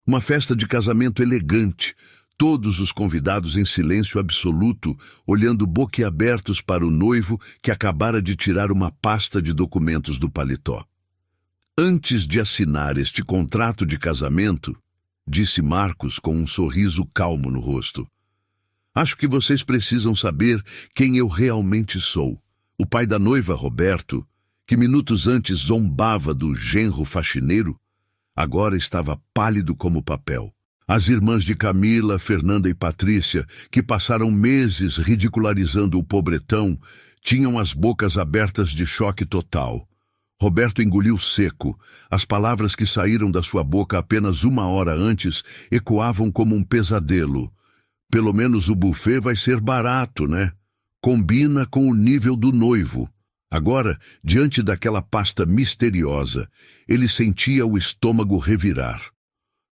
Uma festa de casamento elegante, todos os convidados em silêncio absoluto, olhando boquiabertos para o noivo que acabara de tirar uma pasta de documentos do paletó. Antes de assinar este contrato de casamento, disse Marcos com um sorriso calmo no rosto, acho que vocês precisam saber quem eu realmente sou. O pai da noiva, Roberto, que minutos antes zombava do genro faxineiro, agora estava pálido como papel. As irmãs de Camila, Fernanda e Patrícia, que passaram meses ridicularizando o pobretão, tinham as bocas abertas de choque total. Roberto engoliu seco. As palavras que saíram da sua boca apenas 1 hora antes ecoavam como um pesadelo. Pelo menos o buffet vai ser barato, né? Combina com o nível do noivo. Agora, diante daquela pasta misteriosa, ele sentia o estômago revirar.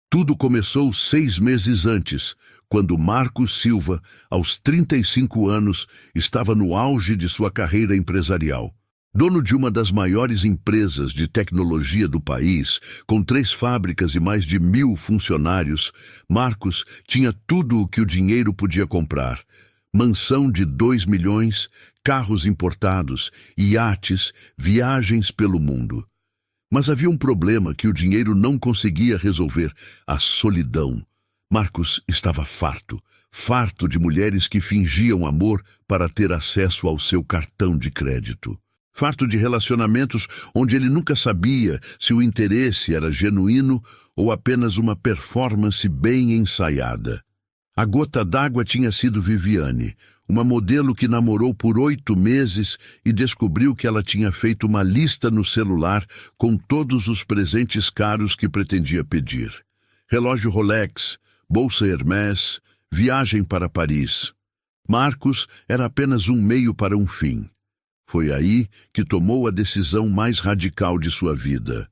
Tudo começou 6 meses antes, quando Marcos Silva, aos 35 anos, estava no auge de sua carreira empresarial. Dono de uma das maiores empresas de tecnologia do país, com 3 fábricas e mais de 1.000 funcionários, Marcos tinha tudo o que o dinheiro podia comprar. Mansão de 2 milhões, carros importados, iates, viagens pelo mundo. Mas havia um problema que o dinheiro não conseguia resolver: a solidão. Marcos estava farto de mulheres que fingiam amor para ter acesso ao seu cartão de crédito. Farto de relacionamentos onde ele nunca sabia se o interesse era genuíno ou apenas uma performance bem ensaiada. A gota d'água tinha sido Viviane, uma modelo que namorou por 8 meses e descobriu que ela tinha feito uma lista no celular com todos os presentes caros que pretendia pedir. Relógio Rolex, bolsa Hermès, viagem para Paris. Marcos era apenas um meio para um fim. Foi aí que tomou a decisão mais radical de sua vida.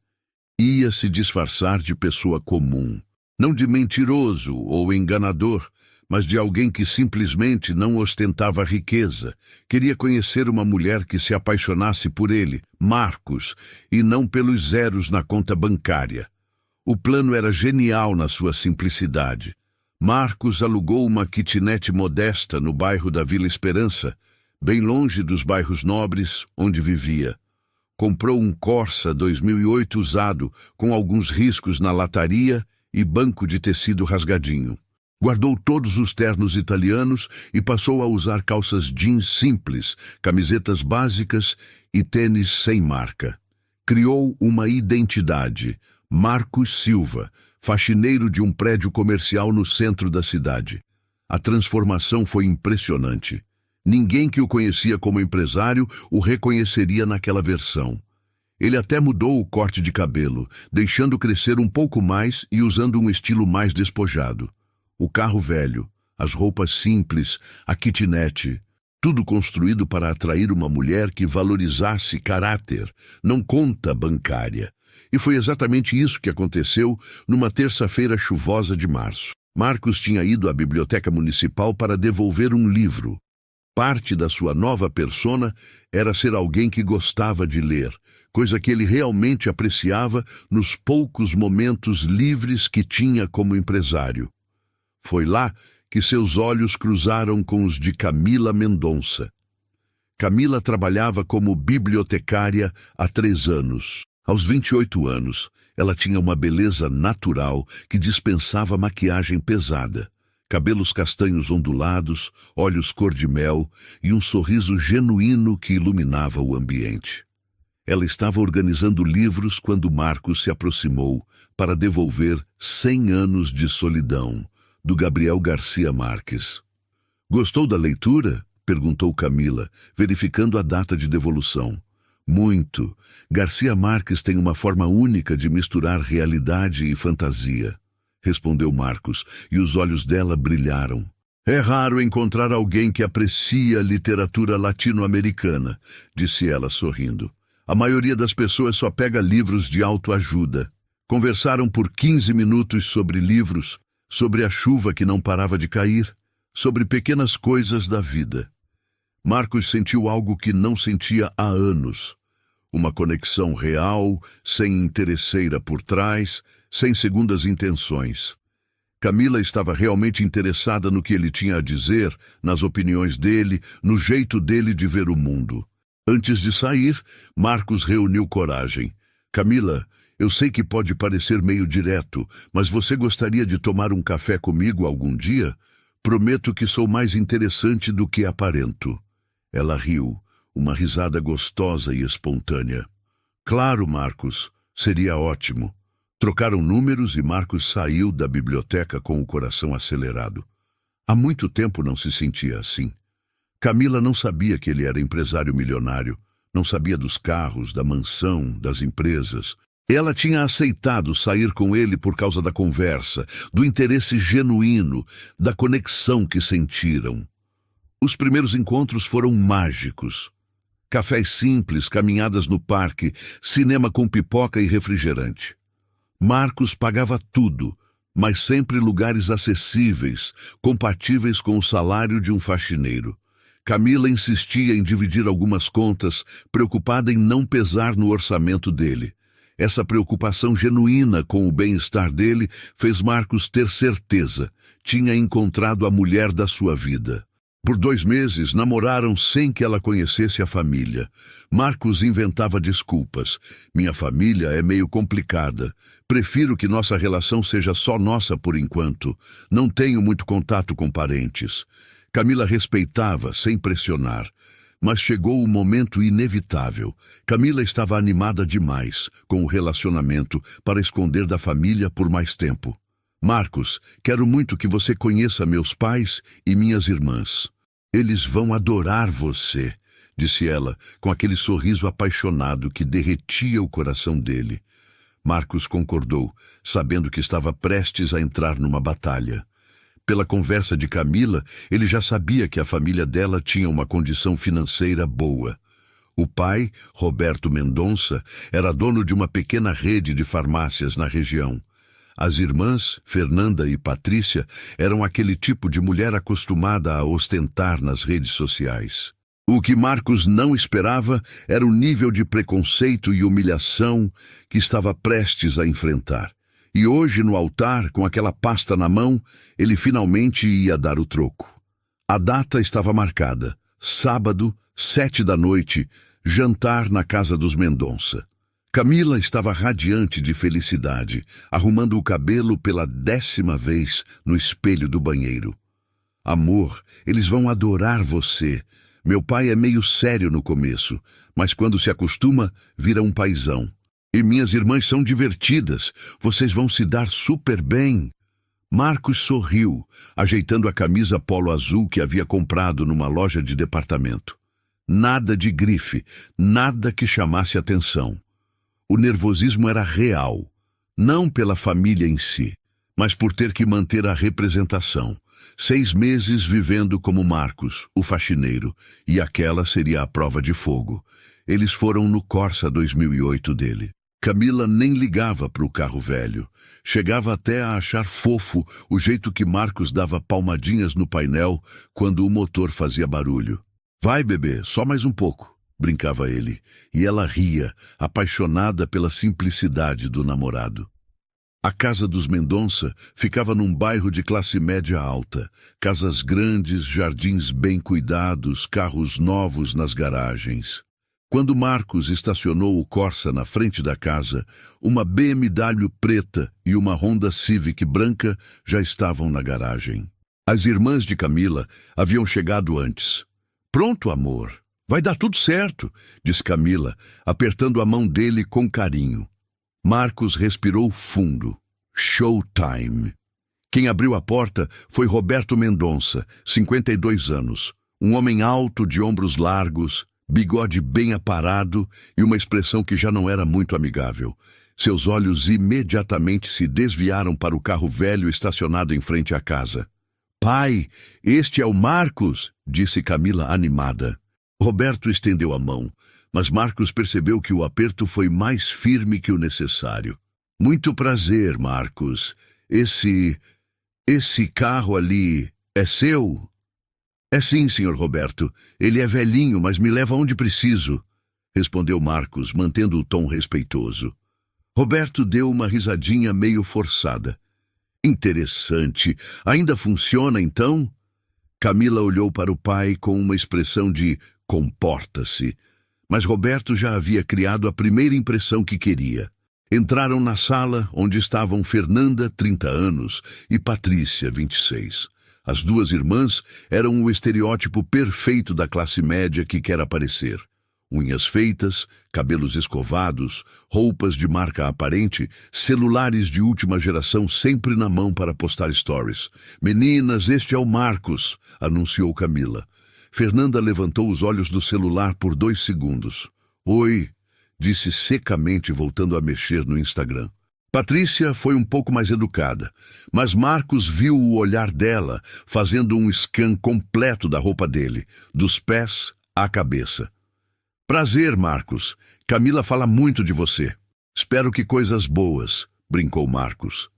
Ia se disfarçar de pessoa comum, não de mentiroso ou enganador, mas de alguém que simplesmente não ostentava riqueza. Queria conhecer uma mulher que se apaixonasse por ele, Marcos, e não pelos zeros na conta bancária. O plano era genial na sua simplicidade. Marcos alugou uma kitnet modesta no bairro da Vila Esperança, bem longe dos bairros nobres onde vivia. Comprou um Corsa 2008 usado, com alguns riscos na lataria e banco de tecido rasgadinho. Guardou todos os ternos italianos e passou a usar calças jeans simples, camisetas básicas e tênis sem marca. Criou uma identidade: Marcos Silva, faxineiro de um prédio comercial no centro da cidade. A transformação foi impressionante. Ninguém que o conhecia como empresário o reconheceria naquela versão. Ele até mudou o corte de cabelo, deixando crescer um pouco mais e usando um estilo mais despojado. O carro velho, as roupas simples, a kitnet, tudo construído para atrair uma mulher que valorizasse caráter, não conta bancária. E foi exatamente isso que aconteceu numa terça-feira chuvosa de março. Marcos tinha ido à biblioteca municipal para devolver um livro. Parte da sua nova persona era ser alguém que gostava de ler, coisa que ele realmente apreciava nos poucos momentos livres que tinha como empresário. Foi lá que seus olhos cruzaram com os de Camila Mendonça. Camila trabalhava como bibliotecária há 3 anos. Aos 28 anos, ela tinha uma beleza natural que dispensava maquiagem pesada. Cabelos castanhos ondulados, olhos cor-de-mel e um sorriso genuíno que iluminava o ambiente. Ela estava organizando livros quando Marcos se aproximou para devolver 100 anos de solidão, do Gabriel Garcia Marques. «Gostou da leitura?» perguntou Camila, verificando a data de devolução. «Muito. Garcia Marques tem uma forma única de misturar realidade e fantasia», respondeu Marcos, e os olhos dela brilharam. «É raro encontrar alguém que aprecia a literatura latino-americana», disse ela sorrindo. «A maioria das pessoas só pega livros de autoajuda». Conversaram por 15 minutos sobre livros, sobre a chuva que não parava de cair, sobre pequenas coisas da vida. Marcos sentiu algo que não sentia há anos. Uma conexão real, sem interesseira por trás, sem segundas intenções. Camila estava realmente interessada no que ele tinha a dizer, nas opiniões dele, no jeito dele de ver o mundo. Antes de sair, Marcos reuniu coragem. Camila, eu sei que pode parecer meio direto, mas você gostaria de tomar um café comigo algum dia? Prometo que sou mais interessante do que aparento. Ela riu, uma risada gostosa e espontânea. Claro, Marcos, seria ótimo. Trocaram números e Marcos saiu da biblioteca com o coração acelerado. Há muito tempo não se sentia assim. Camila não sabia que ele era empresário milionário, não sabia dos carros, da mansão, das empresas. Ela tinha aceitado sair com ele por causa da conversa, do interesse genuíno, da conexão que sentiram. Os primeiros encontros foram mágicos. Cafés simples, caminhadas no parque, cinema com pipoca e refrigerante. Marcos pagava tudo, mas sempre lugares acessíveis, compatíveis com o salário de um faxineiro. Camila insistia em dividir algumas contas, preocupada em não pesar no orçamento dele. Essa preocupação genuína com o bem-estar dele fez Marcos ter certeza. Tinha encontrado a mulher da sua vida. Por 2 meses, namoraram sem que ela conhecesse a família. Marcos inventava desculpas. Minha família é meio complicada. Prefiro que nossa relação seja só nossa por enquanto. Não tenho muito contato com parentes. Camila respeitava, sem pressionar. Mas chegou o momento inevitável. Camila estava animada demais com o relacionamento para esconder da família por mais tempo. Marcos, quero muito que você conheça meus pais e minhas irmãs. Eles vão adorar você, disse ela, com aquele sorriso apaixonado que derretia o coração dele. Marcos concordou, sabendo que estava prestes a entrar numa batalha. Pela conversa de Camila, ele já sabia que a família dela tinha uma condição financeira boa. O pai, Roberto Mendonça, era dono de uma pequena rede de farmácias na região. As irmãs, Fernanda e Patrícia, eram aquele tipo de mulher acostumada a ostentar nas redes sociais. O que Marcos não esperava era o nível de preconceito e humilhação que estava prestes a enfrentar. E hoje, no altar, com aquela pasta na mão, ele finalmente ia dar o troco. A data estava marcada. Sábado, 7 da noite, jantar na casa dos Mendonça. Camila estava radiante de felicidade, arrumando o cabelo pela 10ª vez no espelho do banheiro. Amor, eles vão adorar você. Meu pai é meio sério no começo, mas quando se acostuma, vira um paizão. E minhas irmãs são divertidas. Vocês vão se dar super bem. Marcos sorriu, ajeitando a camisa polo azul que havia comprado numa loja de departamento. Nada de grife, nada que chamasse atenção. O nervosismo era real, não pela família em si, mas por ter que manter a representação. 6 meses vivendo como Marcos, o faxineiro, e aquela seria a prova de fogo. Eles foram no Corsa 2008 dele. Camila nem ligava para o carro velho. Chegava até a achar fofo o jeito que Marcos dava palmadinhas no painel quando o motor fazia barulho. Vai, bebê, só mais um pouco, brincava ele, e ela ria, apaixonada pela simplicidade do namorado. A casa dos Mendonça ficava num bairro de classe média alta. Casas grandes, jardins bem cuidados, carros novos nas garagens. Quando Marcos estacionou o Corsa na frente da casa, uma BMW preta e uma Honda Civic branca já estavam na garagem. As irmãs de Camila haviam chegado antes. Pronto, amor. Vai dar tudo certo, disse Camila, apertando a mão dele com carinho. Marcos respirou fundo. Showtime. Quem abriu a porta foi Roberto Mendonça, 52 anos. Um homem alto, de ombros largos, bigode bem aparado e uma expressão que já não era muito amigável. Seus olhos imediatamente se desviaram para o carro velho estacionado em frente à casa. Pai, este é o Marcos, disse Camila animada. Roberto estendeu a mão, mas Marcos percebeu que o aperto foi mais firme que o necessário. Muito prazer, Marcos. Esse carro ali é seu? É sim, senhor Roberto. Ele é velhinho, mas me leva onde preciso, respondeu Marcos, mantendo o tom respeitoso. Roberto deu uma risadinha meio forçada. Interessante. Ainda funciona, então? Camila olhou para o pai com uma expressão de comporta-se. Mas Roberto já havia criado a primeira impressão que queria. Entraram na sala, onde estavam Fernanda, 30 anos, e Patrícia, 26. As duas irmãs eram o estereótipo perfeito da classe média que quer aparecer. Unhas feitas, cabelos escovados, roupas de marca aparente, celulares de última geração sempre na mão para postar stories. "Meninas, este é o Marcos", anunciou Camila. Fernanda levantou os olhos do celular por 2 segundos. "Oi", disse secamente, voltando a mexer no Instagram. Patrícia foi um pouco mais educada, mas Marcos viu o olhar dela, fazendo um scan completo da roupa dele, dos pés à cabeça. "Prazer, Marcos. Camila fala muito de você." "Espero que coisas boas", brincou Marcos.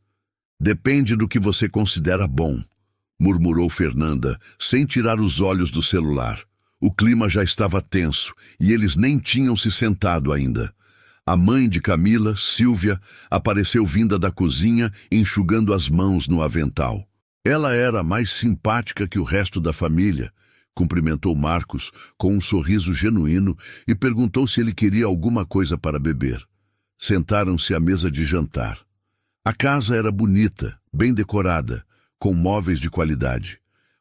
"Depende do que você considera bom", murmurou Fernanda, sem tirar os olhos do celular. O clima já estava tenso e eles nem tinham se sentado ainda. A mãe de Camila, Silvia, apareceu vinda da cozinha, enxugando as mãos no avental. Ela era mais simpática que o resto da família. Cumprimentou Marcos com um sorriso genuíno e perguntou se ele queria alguma coisa para beber. Sentaram-se à mesa de jantar. A casa era bonita, bem decorada, com móveis de qualidade.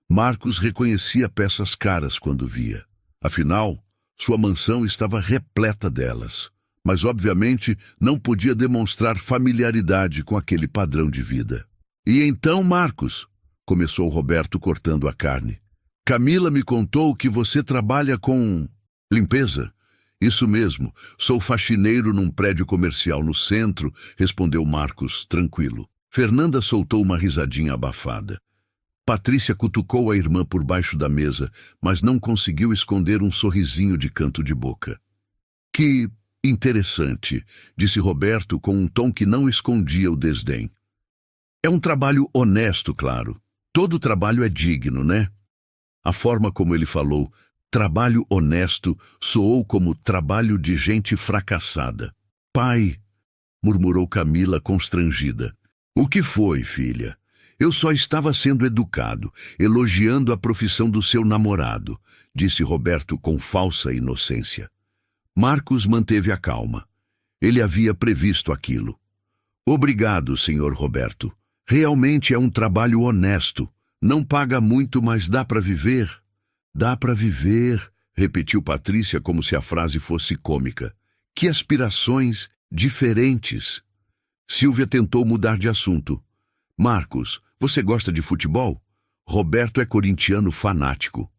Marcos reconhecia peças caras quando via. Afinal, sua mansão estava repleta delas. Mas, obviamente, não podia demonstrar familiaridade com aquele padrão de vida. "E então, Marcos?", começou Roberto cortando a carne. "Camila me contou que você trabalha com limpeza." "Isso mesmo, sou faxineiro num prédio comercial no centro", respondeu Marcos, tranquilo. Fernanda soltou uma risadinha abafada. Patrícia cutucou a irmã por baixo da mesa, mas não conseguiu esconder um sorrisinho de canto de boca. "Que interessante", disse Roberto com um tom que não escondia o desdém. "É um trabalho honesto, claro. Todo trabalho é digno, né?" A forma como ele falou, trabalho honesto, soou como trabalho de gente fracassada. "Pai", murmurou Camila constrangida. "O que foi, filha? Eu só estava sendo educado, elogiando a profissão do seu namorado", disse Roberto com falsa inocência. Marcos manteve a calma. Ele havia previsto aquilo. "Obrigado, senhor Roberto. Realmente é um trabalho honesto. Não paga muito, mas dá para viver." "Dá para viver", repetiu Patrícia como se a frase fosse cômica. "Que aspirações diferentes." Silvia tentou mudar de assunto. "Marcos, você gosta de futebol?" Roberto é corintiano fanático.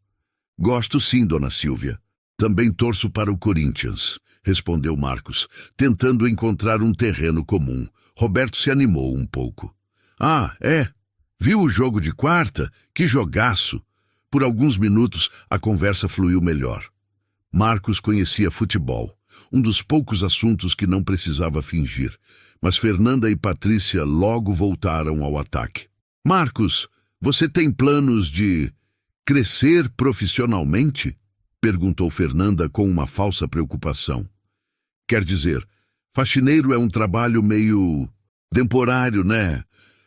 "Gosto sim, dona Silvia. Também torço para o Corinthians", respondeu Marcos, tentando encontrar um terreno comum. Roberto se animou um pouco. "Ah, é? Viu o jogo de quarta? Que jogaço!" Por alguns minutos, a conversa fluiu melhor. Marcos conhecia futebol, um dos poucos assuntos que não precisava fingir. Mas Fernanda e Patrícia logo voltaram ao ataque. "Marcos, você tem planos de crescer profissionalmente?", perguntou Fernanda com uma falsa preocupação. "Quer dizer, faxineiro é um trabalho meio temporário, né?"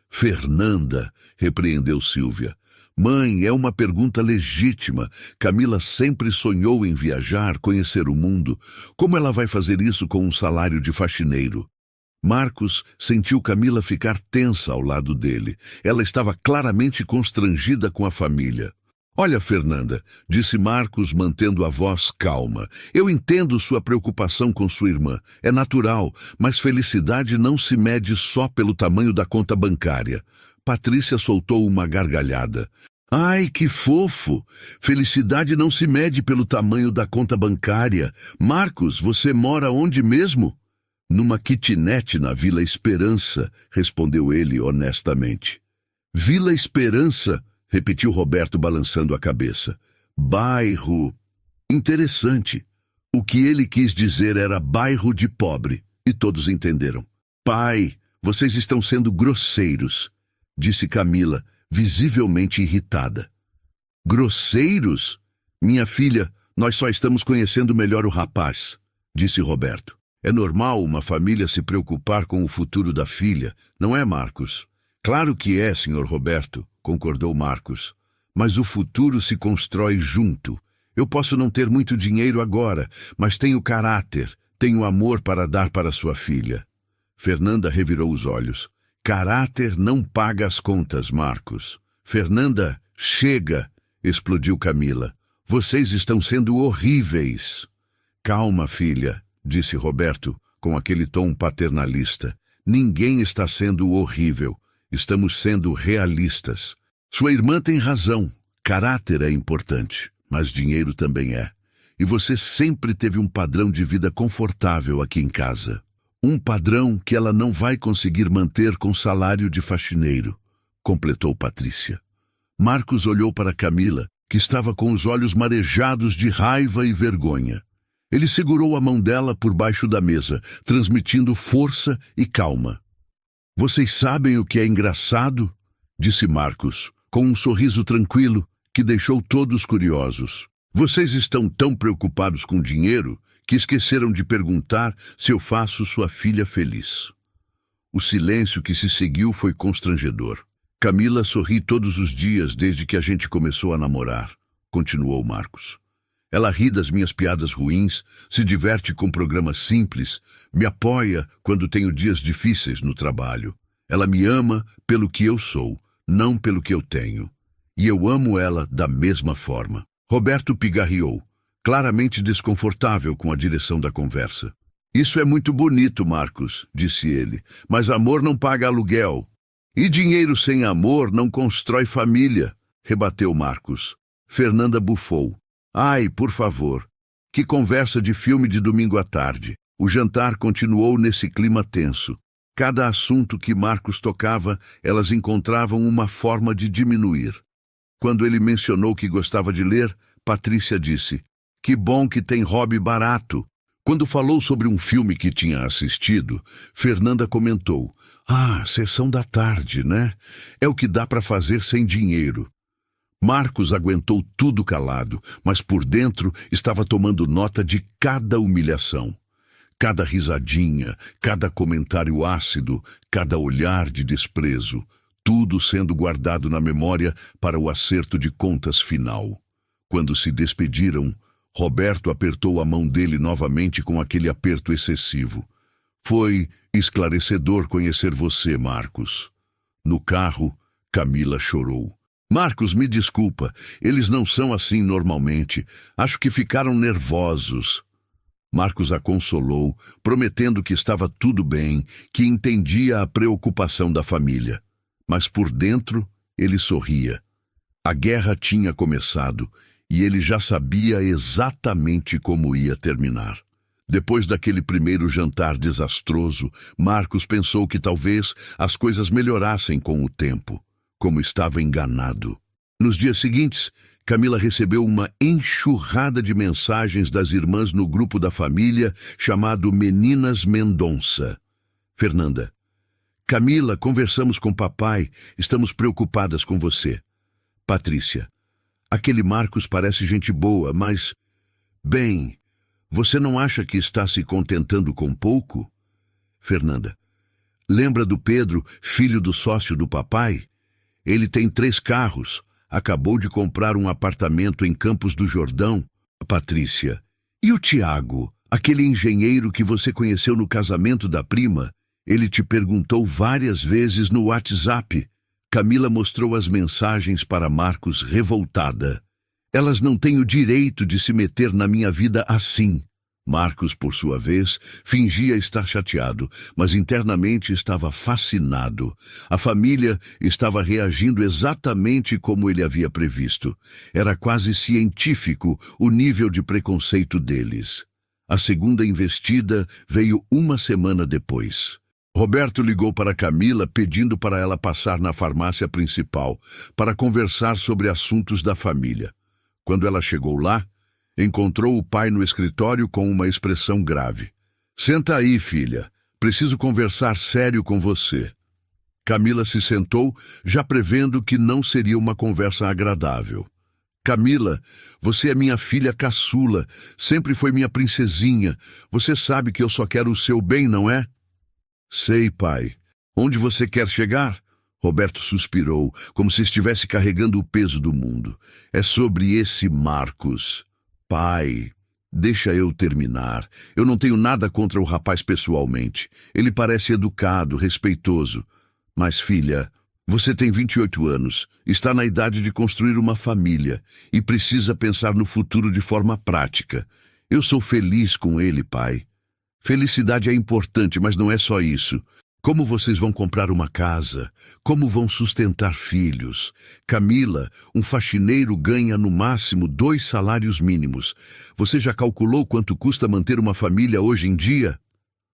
"Fernanda", repreendeu Silvia. "Mãe, é uma pergunta legítima. Camila sempre sonhou em viajar, conhecer o mundo. Como ela vai fazer isso com um salário de faxineiro?" Marcos sentiu Camila ficar tensa ao lado dele. Ela estava claramente constrangida com a família. "Olha, Fernanda", disse Marcos, mantendo a voz calma, "eu entendo sua preocupação com sua irmã. É natural, mas felicidade não se mede só pelo tamanho da conta bancária." Patrícia soltou uma gargalhada. "Ai, que fofo! Felicidade não se mede pelo tamanho da conta bancária. Marcos, você mora onde mesmo?" "Numa kitnet na Vila Esperança", respondeu ele honestamente. "Vila Esperança", repetiu Roberto balançando a cabeça. "Bairro. Interessante." O que ele quis dizer era bairro de pobre, e todos entenderam. "Pai, vocês estão sendo grosseiros", disse Camila, visivelmente irritada. "Grosseiros? Minha filha, nós só estamos conhecendo melhor o rapaz", disse Roberto. É normal uma família se preocupar com o futuro da filha, não é, Marcos? Claro que é, Sr. Roberto, concordou Marcos. Mas o futuro se constrói junto. Eu posso não ter muito dinheiro agora, mas tenho caráter, tenho amor para dar para sua filha. Fernanda revirou os olhos. Caráter não paga as contas, Marcos. Fernanda, chega, explodiu Camila. Vocês estão sendo horríveis. Calma, filha, disse Roberto, com aquele tom paternalista. Ninguém está sendo horrível. Estamos sendo realistas. Sua irmã tem razão. Caráter é importante, mas dinheiro também é. E você sempre teve um padrão de vida confortável aqui em casa. Um padrão que ela não vai conseguir manter com salário de faxineiro, completou Patrícia. Marcos olhou para Camila, que estava com os olhos marejados de raiva e vergonha. Ele segurou a mão dela por baixo da mesa, transmitindo força e calma. Vocês sabem o que é engraçado? Disse Marcos, com um sorriso tranquilo que deixou todos curiosos. Vocês estão tão preocupados com dinheiro que esqueceram de perguntar se eu faço sua filha feliz. O silêncio que se seguiu foi constrangedor. Camila sorri todos os dias desde que a gente começou a namorar, continuou Marcos. Ela ri das minhas piadas ruins, se diverte com programas simples, me apoia quando tenho dias difíceis no trabalho. Ela me ama pelo que eu sou, não pelo que eu tenho. E eu amo ela da mesma forma. Roberto pigarreou, claramente desconfortável com a direção da conversa. Isso é muito bonito, Marcos, disse ele, mas amor não paga aluguel. E dinheiro sem amor não constrói família, rebateu Marcos. Fernanda bufou. Ai, por favor. Que conversa de filme de domingo à tarde. O jantar continuou nesse clima tenso. Cada assunto que Marcos tocava, elas encontravam uma forma de diminuir. Quando ele mencionou que gostava de ler, Patrícia disse, que bom que tem hobby barato. Quando falou sobre um filme que tinha assistido, Fernanda comentou, sessão da tarde, né? É o que dá para fazer sem dinheiro. Marcos aguentou tudo calado, mas por dentro estava tomando nota de cada humilhação. Cada risadinha, cada comentário ácido, cada olhar de desprezo, tudo sendo guardado na memória para o acerto de contas final. Quando se despediram, Roberto apertou a mão dele novamente com aquele aperto excessivo. Foi esclarecedor conhecer você, Marcos. No carro, Camila chorou. Marcos, me desculpa, eles não são assim normalmente. Acho que ficaram nervosos. Marcos a consolou, prometendo que estava tudo bem, que entendia a preocupação da família. Mas por dentro, ele sorria. A guerra tinha começado e ele já sabia exatamente como ia terminar. Depois daquele primeiro jantar desastroso, Marcos pensou que talvez as coisas melhorassem com o tempo. Como estava enganado. Nos dias seguintes, Camila recebeu uma enxurrada de mensagens das irmãs no grupo da família chamado Meninas Mendonça. Fernanda. Camila, conversamos com papai, estamos preocupadas com você. Patrícia. Aquele Marcos parece gente boa, mas... Bem, você não acha que está se contentando com pouco? Fernanda. Lembra do Pedro, filho do sócio do papai? Ele tem 3 carros. Acabou de comprar um apartamento em Campos do Jordão. Patrícia. E o Tiago, aquele engenheiro que você conheceu no casamento da prima? Ele te perguntou várias vezes no WhatsApp. Camila mostrou as mensagens para Marcos revoltada. Elas não têm o direito de se meter na minha vida assim. Marcos, por sua vez, fingia estar chateado, mas internamente estava fascinado. A família estava reagindo exatamente como ele havia previsto. Era quase científico o nível de preconceito deles. A segunda investida veio uma semana depois. Roberto ligou para Camila pedindo para ela passar na farmácia principal para conversar sobre assuntos da família. Quando ela chegou lá, encontrou o pai no escritório com uma expressão grave. Senta aí, filha. Preciso conversar sério com você. Camila se sentou, já prevendo que não seria uma conversa agradável. Camila, você é minha filha caçula, sempre foi minha princesinha. Você sabe que eu só quero o seu bem, não é? Sei, pai. Onde você quer chegar? Roberto suspirou, como se estivesse carregando o peso do mundo. É sobre esse Marcos. Pai, deixa eu terminar. Eu não tenho nada contra o rapaz pessoalmente. Ele parece educado, respeitoso. Mas, filha, você tem 28 anos, está na idade de construir uma família e precisa pensar no futuro de forma prática. Eu sou feliz com ele, pai. Felicidade é importante, mas não é só isso. Como vocês vão comprar uma casa? Como vão sustentar filhos? Camila, um faxineiro ganha no máximo 2 salários mínimos. Você já calculou quanto custa manter uma família hoje em dia?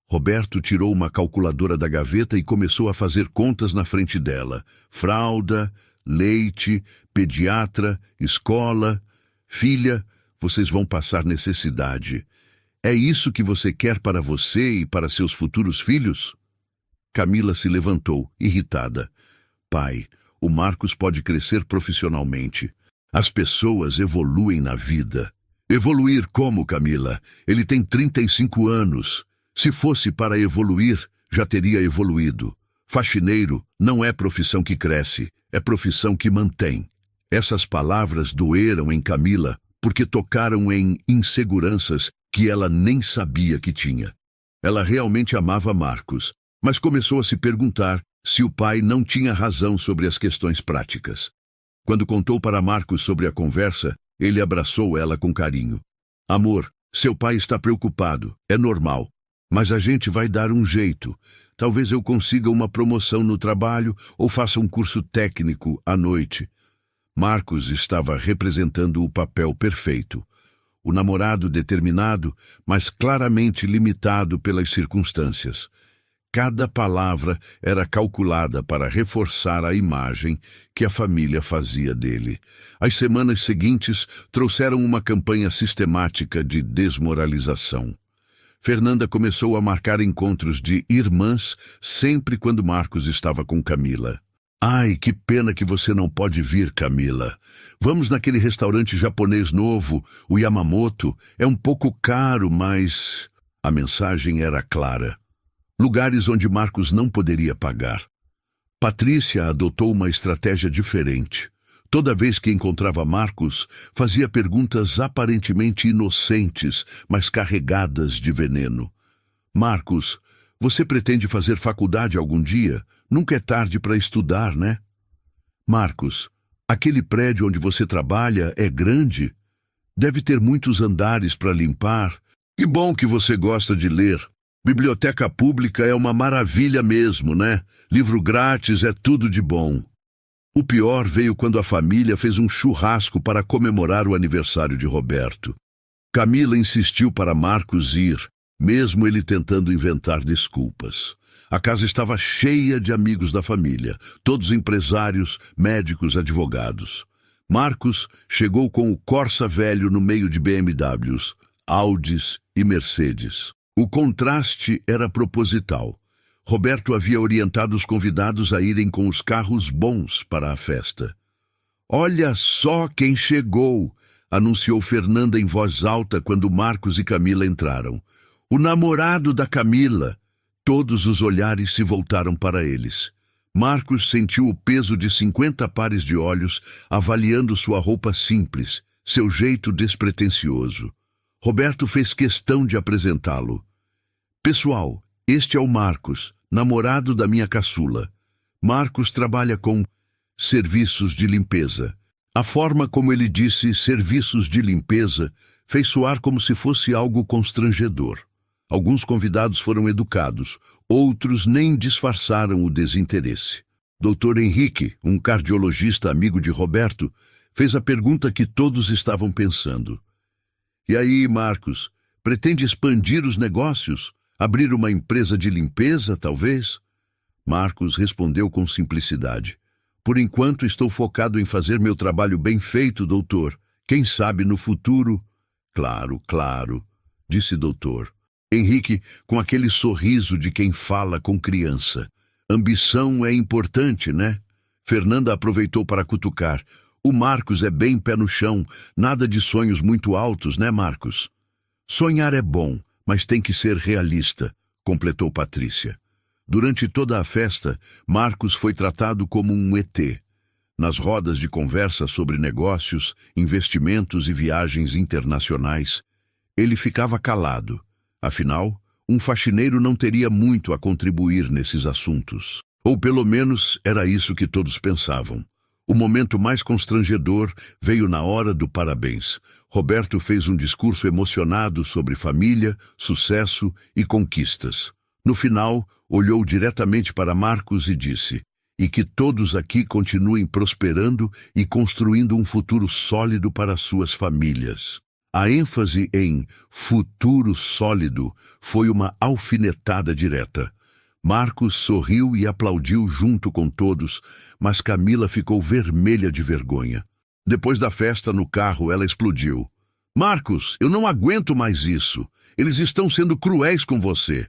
Roberto tirou uma calculadora da gaveta e começou a fazer contas na frente dela. Fralda, leite, pediatra, escola. Filha, vocês vão passar necessidade. É isso que você quer para você e para seus futuros filhos? Camila se levantou, irritada. Pai, o Marcos pode crescer profissionalmente. As pessoas evoluem na vida. Evoluir como, Camila? Ele tem 35 anos. Se fosse para evoluir, já teria evoluído. Faxineiro não é profissão que cresce, é profissão que mantém. Essas palavras doeram em Camila porque tocaram em inseguranças que ela nem sabia que tinha. Ela realmente amava Marcos, mas começou a se perguntar se o pai não tinha razão sobre as questões práticas. Quando contou para Marcos sobre a conversa, ele abraçou ela com carinho. Amor, seu pai está preocupado, é normal. Mas a gente vai dar um jeito. Talvez eu consiga uma promoção no trabalho ou faça um curso técnico à noite. Marcos estava representando o papel perfeito. O namorado determinado, mas claramente limitado pelas circunstâncias. Cada palavra era calculada para reforçar a imagem que a família fazia dele. As semanas seguintes trouxeram uma campanha sistemática de desmoralização. Fernanda começou a marcar encontros de irmãs sempre quando Marcos estava com Camila. Ai, que pena que você não pode vir, Camila. Vamos naquele restaurante japonês novo, o Yamamoto. É um pouco caro, mas... A mensagem era clara. Lugares onde Marcos não poderia pagar. Patrícia adotou uma estratégia diferente. Toda vez que encontrava Marcos, fazia perguntas aparentemente inocentes, mas carregadas de veneno. Marcos, você pretende fazer faculdade algum dia? Nunca é tarde para estudar, né? Marcos, aquele prédio onde você trabalha é grande? Deve ter muitos andares para limpar. Que bom que você gosta de ler. Biblioteca pública é uma maravilha mesmo, né? Livro grátis é tudo de bom. O pior veio quando a família fez um churrasco para comemorar o aniversário de Roberto. Camila insistiu para Marcos ir, mesmo ele tentando inventar desculpas. A casa estava cheia de amigos da família, todos empresários, médicos, advogados. Marcos chegou com o Corsa velho no meio de BMWs, Audis e Mercedes. O contraste era proposital. Roberto havia orientado os convidados a irem com os carros bons para a festa. Olha só quem chegou, anunciou Fernanda em voz alta quando Marcos e Camila entraram. O namorado da Camila. Todos os olhares se voltaram para eles. Marcos sentiu o peso de 50 pares de olhos, avaliando sua roupa simples, seu jeito despretensioso. Roberto fez questão de apresentá-lo. Pessoal, este é o Marcos, namorado da minha caçula. Marcos trabalha com serviços de limpeza. A forma como ele disse serviços de limpeza fez soar como se fosse algo constrangedor. Alguns convidados foram educados, outros nem disfarçaram o desinteresse. Dr. Henrique, um cardiologista amigo de Roberto, fez a pergunta que todos estavam pensando. E aí, Marcos, pretende expandir os negócios? Abrir uma empresa de limpeza, talvez? Marcos respondeu com simplicidade. Por enquanto estou focado em fazer meu trabalho bem feito, doutor. Quem sabe no futuro... Claro, claro, disse doutor. Henrique, com aquele sorriso de quem fala com criança. Ambição é importante, né? Fernanda aproveitou para cutucar. O Marcos é bem pé no chão, nada de sonhos muito altos, né, Marcos? Sonhar é bom, mas tem que ser realista, completou Patrícia. Durante toda a festa, Marcos foi tratado como um ET. Nas rodas de conversa sobre negócios, investimentos e viagens internacionais, ele ficava calado. Afinal, um faxineiro não teria muito a contribuir nesses assuntos. Ou pelo menos era isso que todos pensavam. O momento mais constrangedor veio na hora do parabéns. Roberto fez um discurso emocionado sobre família, sucesso e conquistas. No final, olhou diretamente para Marcos e disse: "E que todos aqui continuem prosperando e construindo um futuro sólido para suas famílias." A ênfase em futuro sólido foi uma alfinetada direta. Marcos sorriu e aplaudiu junto com todos, mas Camila ficou vermelha de vergonha. Depois da festa no carro, ela explodiu. "Marcos, eu não aguento mais isso. Eles estão sendo cruéis com você."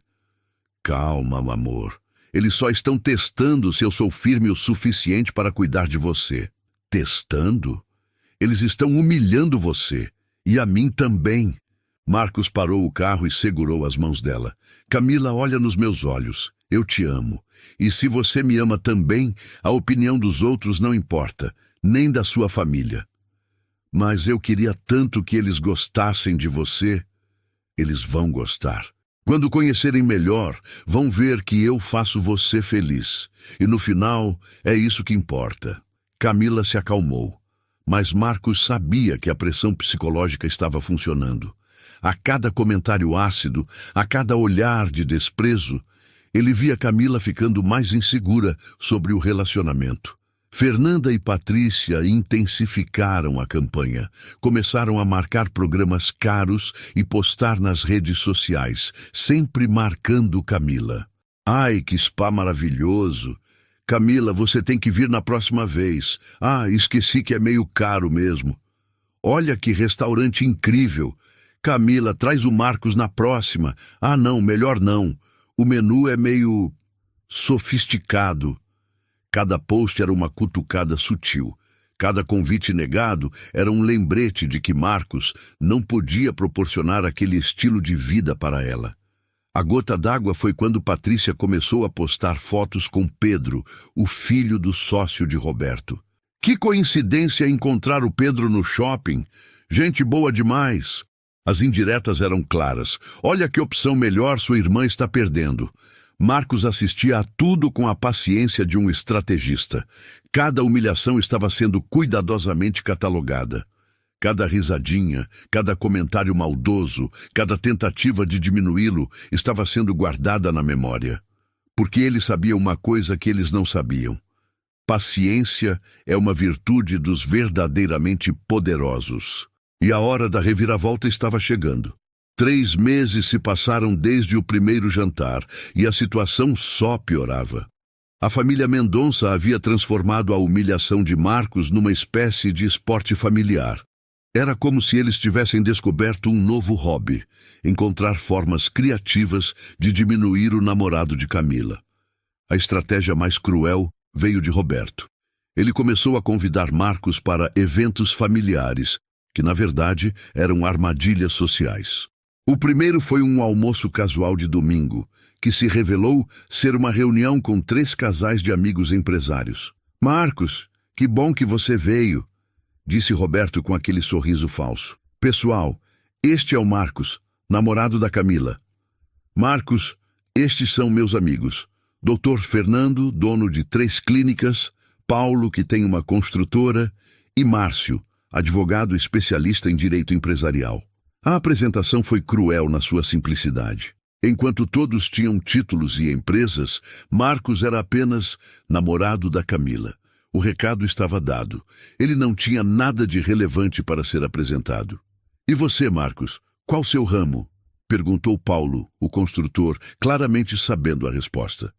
"Calma, amor. Eles só estão testando se eu sou firme o suficiente para cuidar de você." "Testando? Eles estão humilhando você. E a mim também." Marcos parou o carro e segurou as mãos dela. "Camila, olha nos meus olhos. Eu te amo. E se você me ama também, a opinião dos outros não importa, nem da sua família. Mas eu queria tanto que eles gostassem de você." "Eles vão gostar. Quando conhecerem melhor, vão ver que eu faço você feliz. E no final, é isso que importa." Camila se acalmou. Mas Marcos sabia que a pressão psicológica estava funcionando. A cada comentário ácido, a cada olhar de desprezo, ele via Camila ficando mais insegura sobre o relacionamento. Fernanda e Patrícia intensificaram a campanha. Começaram a marcar programas caros e postar nas redes sociais, sempre marcando Camila. "Ai, que spa maravilhoso! Camila, você tem que vir na próxima vez. Ah, esqueci que é meio caro mesmo. Olha que restaurante incrível. Camila, traz o Marcos na próxima. Ah, não, melhor não. O menu é meio sofisticado." Cada post era uma cutucada sutil. Cada convite negado era um lembrete de que Marcos não podia proporcionar aquele estilo de vida para ela. A gota d'água foi quando Patrícia começou a postar fotos com Pedro, o filho do sócio de Roberto. "Que coincidência encontrar o Pedro no shopping. Gente boa demais." As indiretas eram claras. "Olha que opção melhor sua irmã está perdendo." Marcos assistia a tudo com a paciência de um estrategista. Cada humilhação estava sendo cuidadosamente catalogada. Cada risadinha, cada comentário maldoso, cada tentativa de diminuí-lo estava sendo guardada na memória. Porque ele sabia uma coisa que eles não sabiam. Paciência é uma virtude dos verdadeiramente poderosos. E a hora da reviravolta estava chegando. 3 meses se passaram desde o primeiro jantar e a situação só piorava. A família Mendonça havia transformado a humilhação de Marcos numa espécie de esporte familiar. Era como se eles tivessem descoberto um novo hobby, encontrar formas criativas de diminuir o namorado de Camila. A estratégia mais cruel veio de Roberto. Ele começou a convidar Marcos para eventos familiares, que na verdade eram armadilhas sociais. O primeiro foi um almoço casual de domingo, que se revelou ser uma reunião com 3 casais de amigos empresários. "Marcos, que bom que você veio", disse Roberto com aquele sorriso falso. "Pessoal, este é o Marcos, namorado da Camila. Marcos, estes são meus amigos. Dr. Fernando, dono de 3 clínicas, Paulo, que tem uma construtora, e Márcio, advogado especialista em direito empresarial." A apresentação foi cruel na sua simplicidade. Enquanto todos tinham títulos e empresas, Marcos era apenas namorado da Camila. O recado estava dado. Ele não tinha nada de relevante para ser apresentado. "E você, Marcos, qual seu ramo?" perguntou Paulo, o construtor, claramente sabendo a resposta.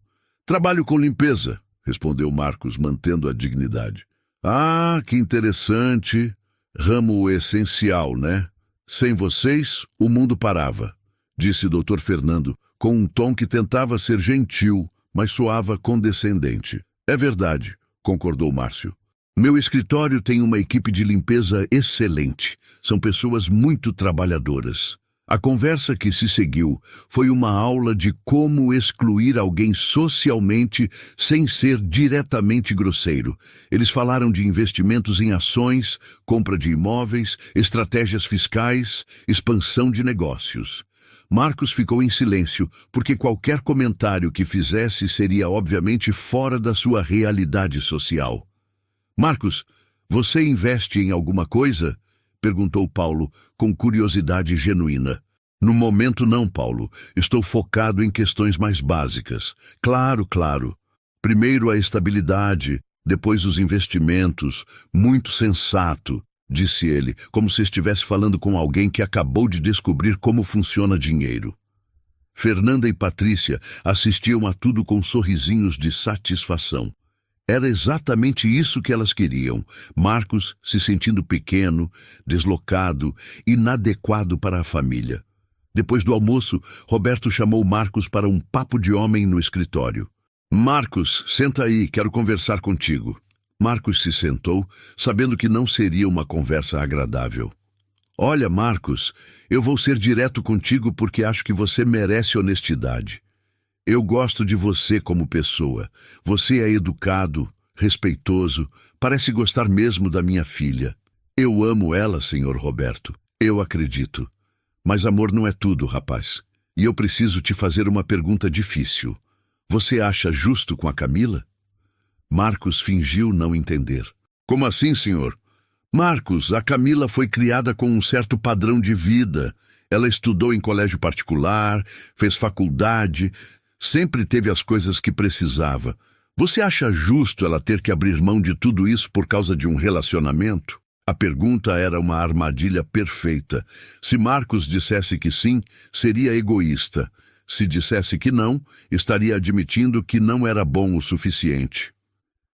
"Trabalho com limpeza", respondeu Marcos, mantendo a dignidade. "Ah, que interessante. Ramo essencial, né? Sem vocês, o mundo parava", disse Dr. Fernando, com um tom que tentava ser gentil, mas soava condescendente. "É verdade", concordou Márcio. Meu escritório tem uma equipe de limpeza excelente. São pessoas muito trabalhadoras. A conversa que se seguiu foi uma aula de como excluir alguém socialmente sem ser diretamente grosseiro. Eles falaram de investimentos em ações, compra de imóveis, estratégias fiscais, expansão de negócios. Marcos ficou em silêncio, porque qualquer comentário que fizesse seria obviamente fora da sua realidade social. Marcos, você investe em alguma coisa? Perguntou Paulo, com curiosidade genuína. No momento não, Paulo. Estou focado em questões mais básicas. Claro. Primeiro a estabilidade, depois os investimentos. Muito sensato, disse ele, como se estivesse falando com alguém que acabou de descobrir como funciona dinheiro. Fernanda e Patrícia assistiam a tudo com sorrisinhos de satisfação. Era exatamente isso que elas queriam. Marcos se sentindo pequeno, deslocado, inadequado para a família. Depois do almoço, Roberto chamou Marcos para um papo de homem no escritório. Marcos, senta aí, quero conversar contigo. Marcos se sentou, sabendo que não seria uma conversa agradável. Olha, Marcos, eu vou ser direto contigo porque acho que você merece honestidade. Eu gosto de você como pessoa. Você é educado, respeitoso, parece gostar mesmo da minha filha. Eu amo ela, senhor Roberto. Eu acredito. Mas amor não é tudo, rapaz. E eu preciso te fazer uma pergunta difícil. Você acha justo com a Camila? Marcos fingiu não entender. Como assim, senhor? Marcos, a Camila foi criada com um certo padrão de vida. Ela estudou em colégio particular, fez faculdade, sempre teve as coisas que precisava. Você acha justo ela ter que abrir mão de tudo isso por causa de um relacionamento? A pergunta era uma armadilha perfeita. Se Marcos dissesse que sim, seria egoísta. Se dissesse que não, estaria admitindo que não era bom o suficiente.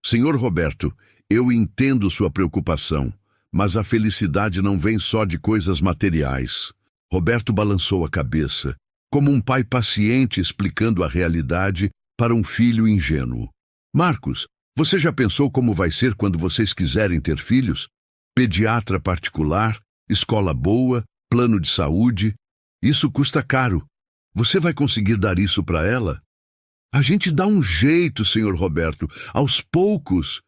Senhor Roberto, eu entendo sua preocupação, mas a felicidade não vem só de coisas materiais. Roberto balançou a cabeça, como um pai paciente explicando a realidade para um filho ingênuo. Marcos, você já pensou como vai ser quando vocês quiserem ter filhos? Pediatra particular, escola boa, plano de saúde. Isso custa caro. Você vai conseguir dar isso para ela? A gente dá um jeito, senhor Roberto. Aos poucos,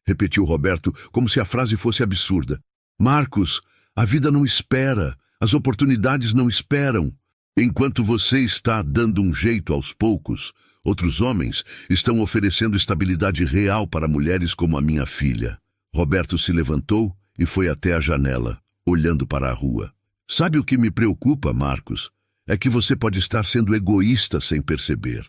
repetiu Roberto, como se a frase fosse absurda. Marcos, a vida não espera. As oportunidades não esperam. Enquanto você está dando um jeito aos poucos, outros homens estão oferecendo estabilidade real para mulheres como a minha filha. Roberto se levantou e foi até a janela, olhando para a rua. Sabe o que me preocupa, Marcos? É que você pode estar sendo egoísta sem perceber.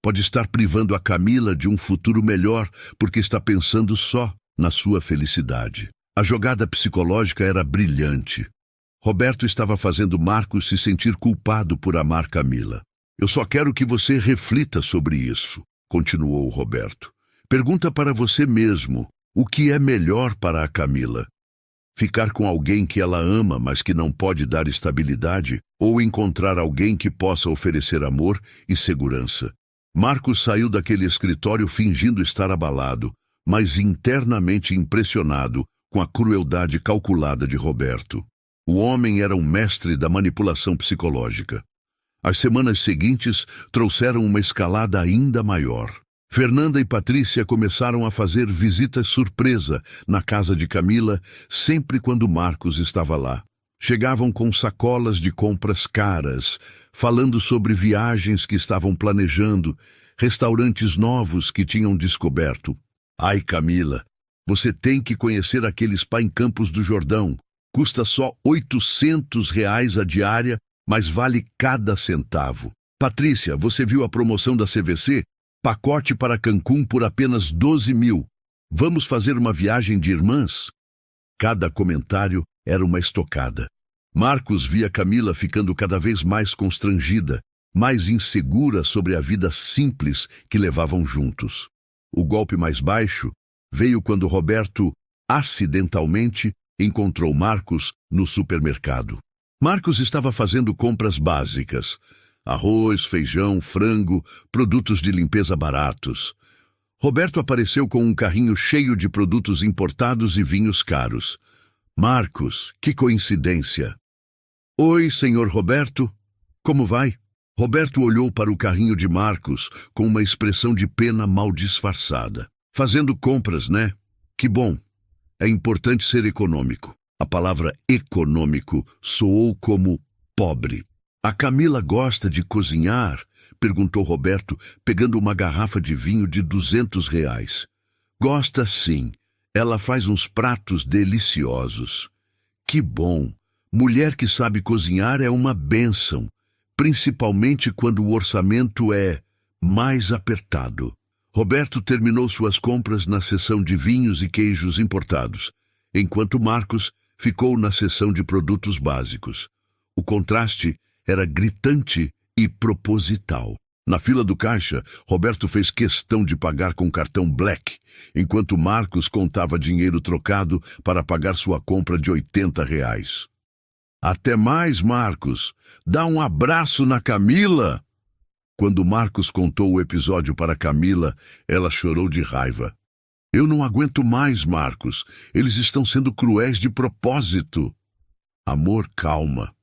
Pode estar privando a Camila de um futuro melhor porque está pensando só na sua felicidade. A jogada psicológica era brilhante. Roberto estava fazendo Marcos se sentir culpado por amar Camila. Eu só quero que você reflita sobre isso, continuou Roberto. Pergunta para você mesmo, o que é melhor para a Camila? Ficar com alguém que ela ama, mas que não pode dar estabilidade, ou encontrar alguém que possa oferecer amor e segurança? Marcos saiu daquele escritório fingindo estar abalado, mas internamente impressionado com a crueldade calculada de Roberto. O homem era um mestre da manipulação psicológica. As semanas seguintes trouxeram uma escalada ainda maior. Fernanda e Patrícia começaram a fazer visitas surpresa na casa de Camila, sempre quando Marcos estava lá. Chegavam com sacolas de compras caras, falando sobre viagens que estavam planejando, restaurantes novos que tinham descoberto. Ai, Camila, você tem que conhecer aquele spa em Campos do Jordão. Custa só R$ 800 a diária, mas vale cada centavo. Patrícia, você viu a promoção da CVC? Pacote para Cancún por apenas 12 mil. Vamos fazer uma viagem de irmãs? Cada comentário era uma estocada. Marcos via Camila ficando cada vez mais constrangida, mais insegura sobre a vida simples que levavam juntos. O golpe mais baixo veio quando Roberto, acidentalmente, encontrou Marcos no supermercado. Marcos estava fazendo compras básicas. Arroz, feijão, frango, produtos de limpeza baratos. Roberto apareceu com um carrinho cheio de produtos importados e vinhos caros. Marcos, que coincidência! Oi, senhor Roberto. Como vai? Roberto olhou para o carrinho de Marcos com uma expressão de pena mal disfarçada. Fazendo compras, né? Que bom. É importante ser econômico. A palavra econômico soou como pobre. A Camila gosta de cozinhar? Perguntou Roberto, pegando uma garrafa de vinho de R$ 200. Gosta sim. Ela faz uns pratos deliciosos. Que bom. Mulher que sabe cozinhar é uma bênção, principalmente quando o orçamento é mais apertado. Roberto terminou suas compras na seção de vinhos e queijos importados, enquanto Marcos ficou na seção de produtos básicos. O contraste era gritante e proposital. Na fila do caixa, Roberto fez questão de pagar com cartão Black, enquanto Marcos contava dinheiro trocado para pagar sua compra de R$ 80. Até mais, Marcos. Dá um abraço na Camila. Quando Marcos contou o episódio para Camila, ela chorou de raiva. Eu não aguento mais, Marcos. Eles estão sendo cruéis de propósito. Amor, calma.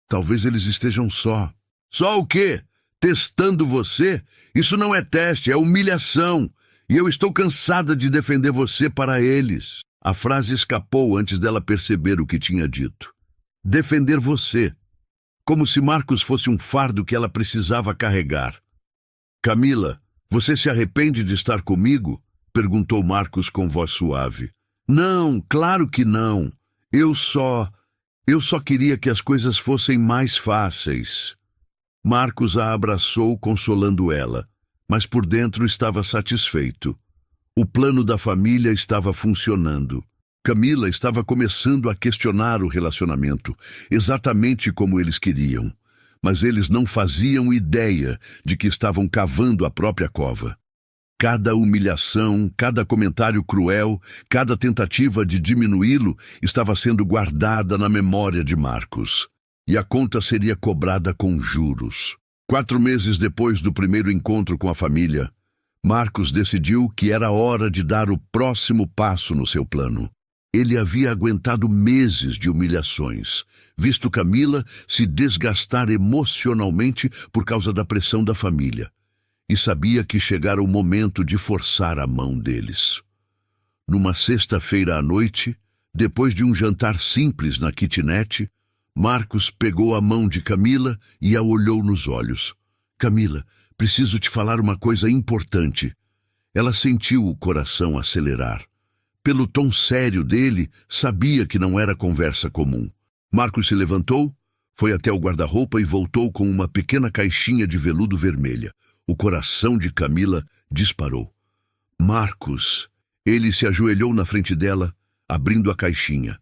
Talvez eles estejam só. Só o quê? Testando você? Isso não é teste, é humilhação. E eu estou cansada de defender você para eles. A frase escapou antes dela perceber o que tinha dito. Defender você. Como se Marcos fosse um fardo que ela precisava carregar. Camila, você se arrepende de estar comigo? Perguntou Marcos com voz suave. Não, claro que não. Eu só queria que as coisas fossem mais fáceis. Marcos a abraçou, consolando ela, mas por dentro estava satisfeito. O plano da família estava funcionando. Camila estava começando a questionar o relacionamento, exatamente como eles queriam, mas eles não faziam ideia de que estavam cavando a própria cova. Cada humilhação, cada comentário cruel, cada tentativa de diminuí-lo estava sendo guardada na memória de Marcos. E a conta seria cobrada com juros. 4 meses depois do primeiro encontro com a família, Marcos decidiu que era hora de dar o próximo passo no seu plano. Ele havia aguentado meses de humilhações, visto Camila se desgastar emocionalmente por causa da pressão da família, e sabia que chegara o momento de forçar a mão deles. Numa sexta-feira à noite, depois de um jantar simples na kitnet, Marcos pegou a mão de Camila e a olhou nos olhos. Camila, preciso te falar uma coisa importante. Ela sentiu o coração acelerar. Pelo tom sério dele, sabia que não era conversa comum. Marcos se levantou, foi até o guarda-roupa e voltou com uma pequena caixinha de veludo vermelha. O coração de Camila disparou. Marcos! Ele se ajoelhou na frente dela, abrindo a caixinha.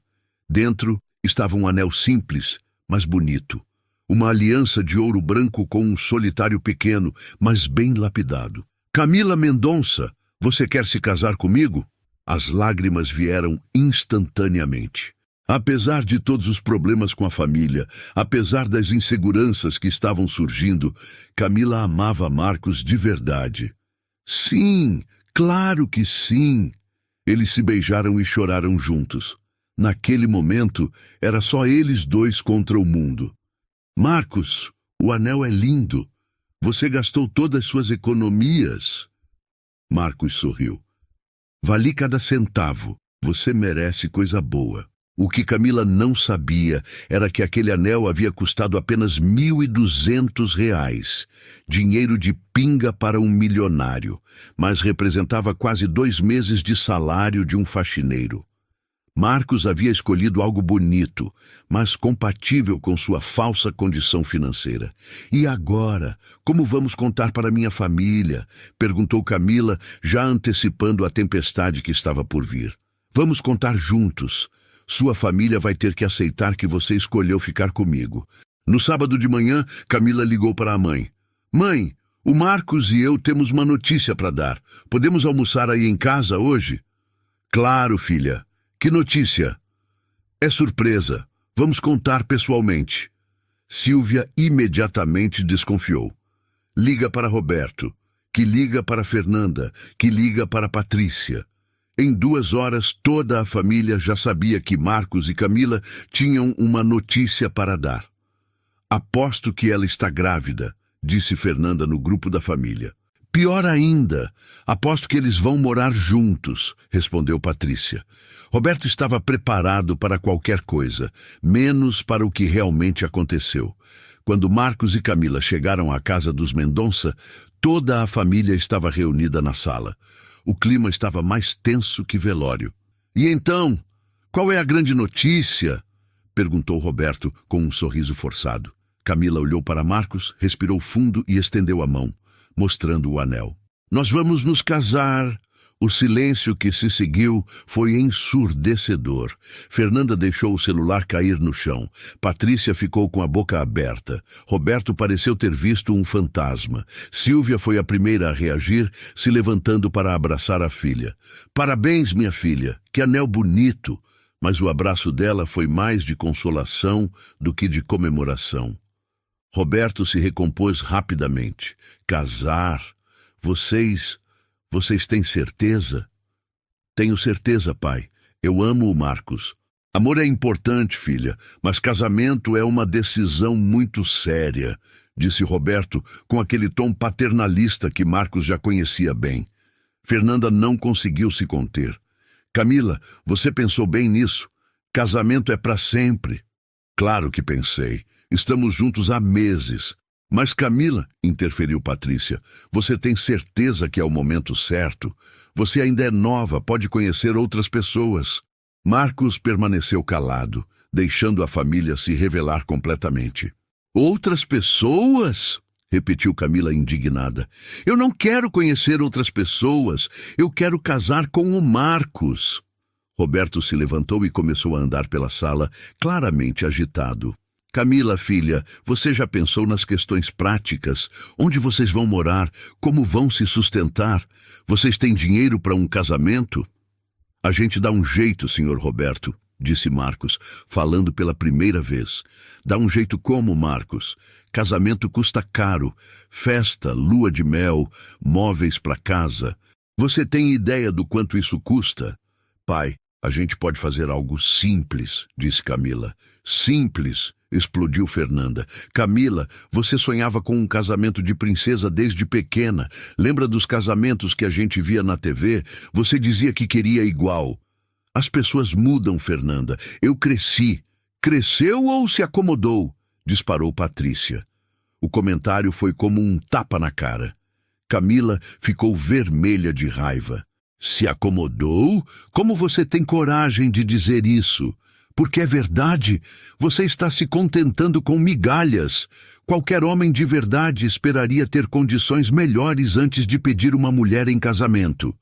Dentro estava um anel simples, mas bonito. Uma aliança de ouro branco com um solitário pequeno, mas bem lapidado. Camila Mendonça, você quer se casar comigo? As lágrimas vieram instantaneamente. Apesar de todos os problemas com a família, apesar das inseguranças que estavam surgindo, Camila amava Marcos de verdade. Sim, claro que sim. Eles se beijaram e choraram juntos. Naquele momento, era só eles dois contra o mundo. Marcos, o anel é lindo. Você gastou todas suas economias. Marcos sorriu. Vali cada centavo. Você merece coisa boa. O que Camila não sabia era que aquele anel havia custado apenas R$ 1.200, dinheiro de pinga para um milionário, mas representava quase 2 meses de salário de um faxineiro. Marcos havia escolhido algo bonito, mas compatível com sua falsa condição financeira. E agora, como vamos contar para minha família? Perguntou Camila, já antecipando a tempestade que estava por vir. Vamos contar juntos. Sua família vai ter que aceitar que você escolheu ficar comigo. No sábado de manhã, Camila ligou para a mãe. Mãe, o Marcos e eu temos uma notícia para dar. Podemos almoçar aí em casa hoje? Claro, filha. Que notícia? É surpresa. Vamos contar pessoalmente. Silvia imediatamente desconfiou. Liga para Roberto. que liga para Fernanda, que liga para Patrícia. Em 2 horas, toda a família já sabia que Marcos e Camila tinham uma notícia para dar. Aposto que ela está grávida, disse Fernanda no grupo da família. Pior ainda, aposto que eles vão morar juntos, respondeu Patrícia. Roberto estava preparado para qualquer coisa, menos para o que realmente aconteceu. Quando Marcos e Camila chegaram à casa dos Mendonça, toda a família estava reunida na sala. O clima estava mais tenso que velório. E então, qual é a grande notícia? Perguntou Roberto com um sorriso forçado. Camila olhou para Marcos, respirou fundo e estendeu a mão, mostrando o anel. Nós vamos nos casar. O silêncio que se seguiu foi ensurdecedor. Fernanda deixou o celular cair no chão. Patrícia ficou com a boca aberta. Roberto pareceu ter visto um fantasma. Silvia foi a primeira a reagir, se levantando para abraçar a filha. Parabéns, minha filha. Que anel bonito. Mas o abraço dela foi mais de consolação do que de comemoração. Roberto se recompôs rapidamente. Casar? Vocês têm certeza? Tenho certeza, pai. Eu amo o Marcos. Amor é importante, filha, mas casamento é uma decisão muito séria, disse Roberto com aquele tom paternalista que Marcos já conhecia bem. Fernanda não conseguiu se conter. Camila, você pensou bem nisso? Casamento é para sempre. Claro que pensei. Estamos juntos há meses. Mas Camila, interferiu Patrícia, você tem certeza que é o momento certo? Você ainda é nova, pode conhecer outras pessoas. Marcos permaneceu calado, deixando a família se revelar completamente. Outras pessoas? Repetiu Camila indignada. Eu não quero conhecer outras pessoas, eu quero casar com o Marcos. Roberto se levantou e começou a andar pela sala, claramente agitado. Camila, filha, você já pensou nas questões práticas? Onde vocês vão morar? Como vão se sustentar? Vocês têm dinheiro para um casamento? A gente dá um jeito, senhor Roberto, disse Marcos, falando pela primeira vez. Dá um jeito como, Marcos? Casamento custa caro. Festa, lua de mel, móveis para casa. Você tem ideia do quanto isso custa? Pai, a gente pode fazer algo simples, disse Camila. Simples? Explodiu Fernanda. Camila, você sonhava com um casamento de princesa desde pequena. Lembra dos casamentos que a gente via na TV? Você dizia que queria igual. As pessoas mudam, Fernanda. Eu cresci. Cresceu ou se acomodou? Disparou Patrícia. O comentário foi como um tapa na cara. Camila ficou vermelha de raiva. Se acomodou? Como você tem coragem de dizer isso? Porque é verdade, você está se contentando com migalhas. Qualquer homem de verdade esperaria ter condições melhores antes de pedir uma mulher em casamento.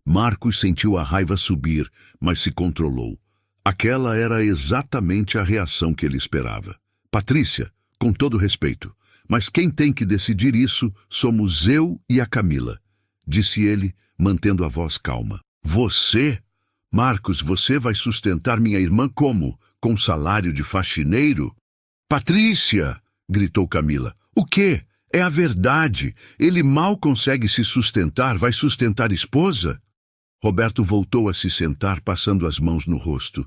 Marcos sentiu a raiva subir, mas se controlou. Aquela era exatamente a reação que ele esperava. Patrícia, com todo respeito, mas quem tem que decidir isso somos eu e a Camila, disse ele, mantendo a voz calma. Você? Marcos, você vai sustentar minha irmã como? Com salário de faxineiro? Patrícia! Gritou Camila. O quê? É a verdade. Ele mal consegue se sustentar, vai sustentar esposa? Roberto voltou a se sentar, passando as mãos no rosto.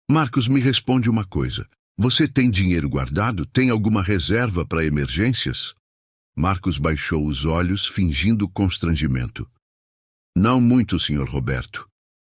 Marcos, me responde uma coisa. Você tem dinheiro guardado? Tem alguma reserva para emergências? Marcos baixou os olhos, fingindo constrangimento. Não muito, senhor Roberto.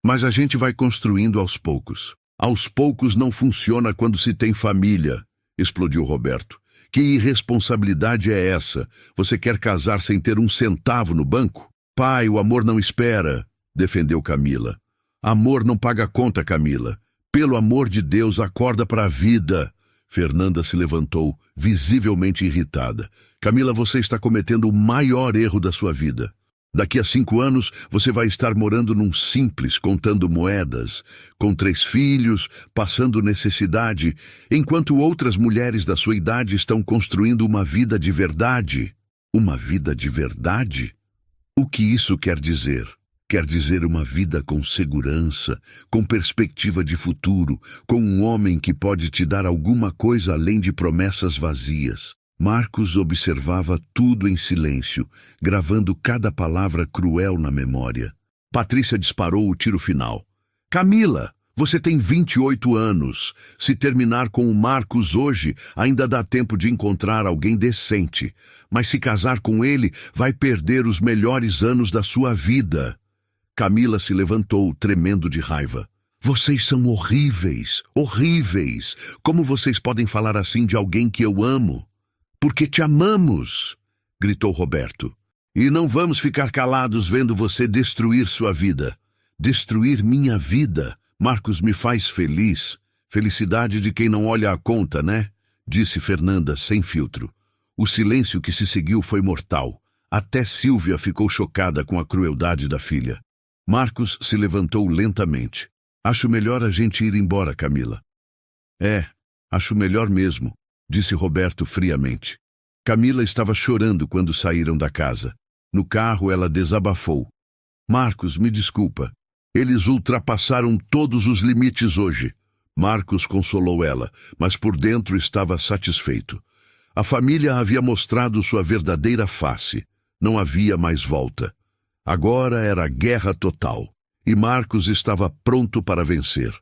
Mas a gente vai construindo aos poucos. Aos poucos não funciona quando se tem família, explodiu Roberto. Que irresponsabilidade é essa? Você quer casar sem ter um centavo no banco? Pai, o amor não espera, defendeu Camila. Amor não paga conta, Camila. Pelo amor de Deus, acorda para a vida. Fernanda se levantou, visivelmente irritada. Camila, você está cometendo o maior erro da sua vida. Daqui a 5 anos, você vai estar morando num simples, contando moedas, com 3 filhos, passando necessidade, enquanto outras mulheres da sua idade estão construindo uma vida de verdade. Uma vida de verdade? O que isso quer dizer? Quer dizer uma vida com segurança, com perspectiva de futuro, com um homem que pode te dar alguma coisa além de promessas vazias. Marcos observava tudo em silêncio, gravando cada palavra cruel na memória. Patrícia disparou o tiro final. Camila, você tem 28 anos. Se terminar com o Marcos hoje, ainda dá tempo de encontrar alguém decente. Mas se casar com ele, vai perder os melhores anos da sua vida. Camila se levantou, tremendo de raiva. Vocês são horríveis, horríveis. Como vocês podem falar assim de alguém que eu amo? Porque te amamos, gritou Roberto. E não vamos ficar calados vendo você destruir sua vida. Destruir minha vida? Marcos me faz feliz. Felicidade de quem não olha a conta, né? Disse Fernanda, sem filtro. O silêncio que se seguiu foi mortal. Até Sílvia ficou chocada com a crueldade da filha. Marcos se levantou lentamente. Acho melhor a gente ir embora, Camila. Acho melhor mesmo, disse Roberto friamente. Camila estava chorando quando saíram da casa. No carro ela desabafou. Marcos, me desculpa. Eles ultrapassaram todos os limites hoje. Marcos consolou ela, mas por dentro estava satisfeito. A família havia mostrado sua verdadeira face. Não havia mais volta. Agora era guerra total. E Marcos estava pronto para vencer.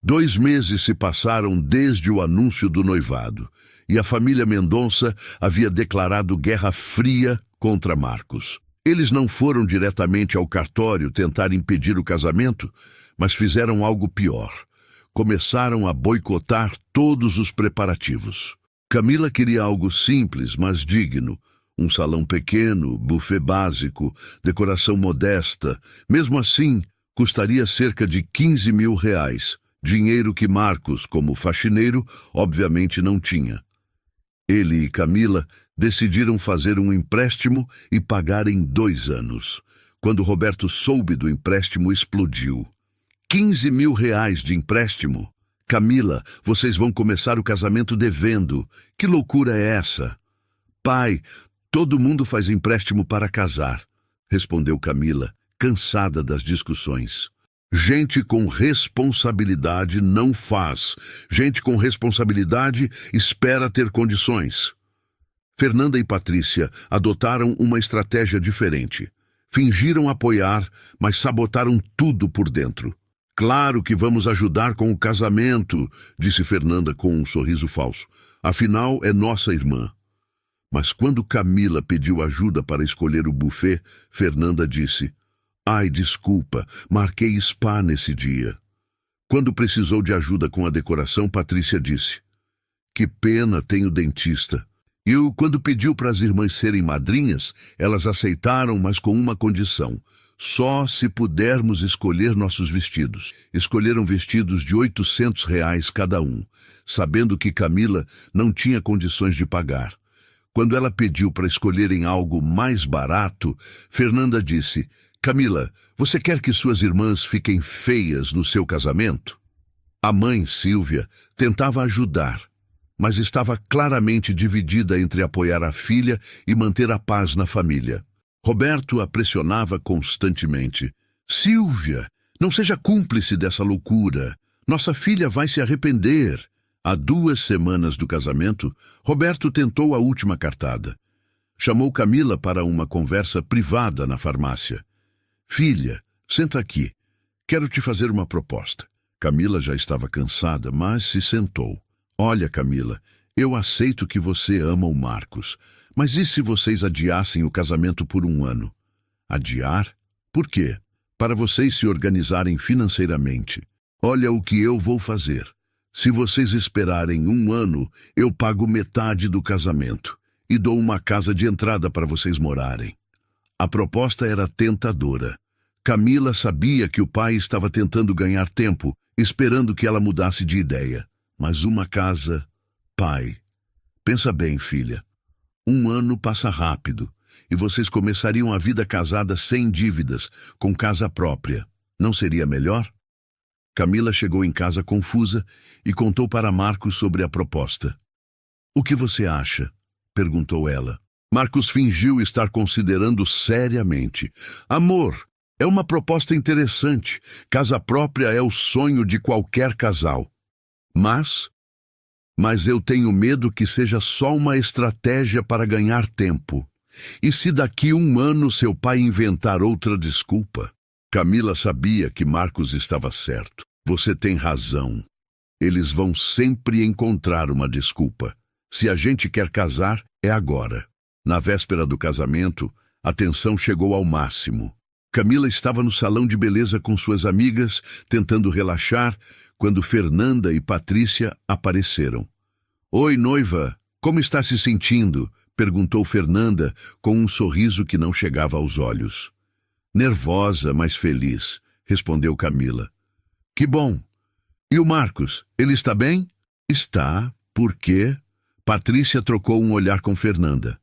2 meses se passaram desde o anúncio do noivado, e a família Mendonça havia declarado guerra fria contra Marcos. Eles não foram diretamente ao cartório tentar impedir o casamento, mas fizeram algo pior. Começaram a boicotar todos os preparativos. Camila queria algo simples, mas digno. Um salão pequeno, buffet básico, decoração modesta. Mesmo assim, custaria cerca de R$ 15.000, dinheiro que Marcos, como faxineiro, obviamente não tinha. Ele e Camila decidiram fazer um empréstimo e pagar em 2 anos. Quando Roberto soube do empréstimo, explodiu. R$ 15.000 de empréstimo? Camila, vocês vão começar o casamento devendo. Que loucura é essa? Pai, todo mundo faz empréstimo para casar, respondeu Camila, cansada das discussões. Gente com responsabilidade não faz. Gente com responsabilidade espera ter condições. Fernanda e Patrícia adotaram uma estratégia diferente. Fingiram apoiar, mas sabotaram tudo por dentro. Claro que vamos ajudar com o casamento, disse Fernanda com um sorriso falso. Afinal, é nossa irmã. Mas quando Camila pediu ajuda para escolher o buffet, Fernanda disse: Ai, desculpa, marquei spa nesse dia. Quando precisou de ajuda com a decoração, Patrícia disse: Que pena, tenho dentista. E quando pediu para as irmãs serem madrinhas, elas aceitaram, mas com uma condição: só se pudermos escolher nossos vestidos. Escolheram vestidos de R$ 800 cada um, sabendo que Camila não tinha condições de pagar. Quando ela pediu para escolherem algo mais barato, Fernanda disse: Camila, você quer que suas irmãs fiquem feias no seu casamento? A mãe, Sílvia, tentava ajudar, mas estava claramente dividida entre apoiar a filha e manter a paz na família. Roberto a pressionava constantemente. Sílvia, não seja cúmplice dessa loucura. Nossa filha vai se arrepender. Há 2 semanas do casamento, Roberto tentou a última cartada. Chamou Camila para uma conversa privada na farmácia. Filha, senta aqui. Quero te fazer uma proposta. Camila já estava cansada, mas se sentou. Olha, Camila, eu aceito que você ama o Marcos, mas e se vocês adiassem o casamento por 1 ano? Adiar? Por quê? Para vocês se organizarem financeiramente. Olha o que eu vou fazer. Se vocês esperarem 1 ano, eu pago metade do casamento e dou uma casa de entrada para vocês morarem. A proposta era tentadora. Camila sabia que o pai estava tentando ganhar tempo, esperando que ela mudasse de ideia. Mas uma casa... Pai, pensa bem, filha. 1 ano passa rápido e vocês começariam a vida casada sem dívidas, com casa própria. Não seria melhor? Camila chegou em casa confusa e contou para Marcos sobre a proposta. O que você acha? Perguntou ela. Marcos fingiu estar considerando seriamente. Amor, é uma proposta interessante. Casa própria é o sonho de qualquer casal. Mas Mas eu tenho medo que seja só uma estratégia para ganhar tempo. E se daqui 1 ano seu pai inventar outra desculpa? Camila sabia que Marcos estava certo. Você tem razão. Eles vão sempre encontrar uma desculpa. Se a gente quer casar, é agora. Na véspera do casamento, a tensão chegou ao máximo. Camila estava no salão de beleza com suas amigas, tentando relaxar, quando Fernanda e Patrícia apareceram. Oi, noiva, como está se sentindo? Perguntou Fernanda, com um sorriso que não chegava aos olhos. Nervosa, mas feliz, respondeu Camila. Que bom. E o Marcos, ele está bem? Está. Por quê? Patrícia trocou um olhar com Fernanda.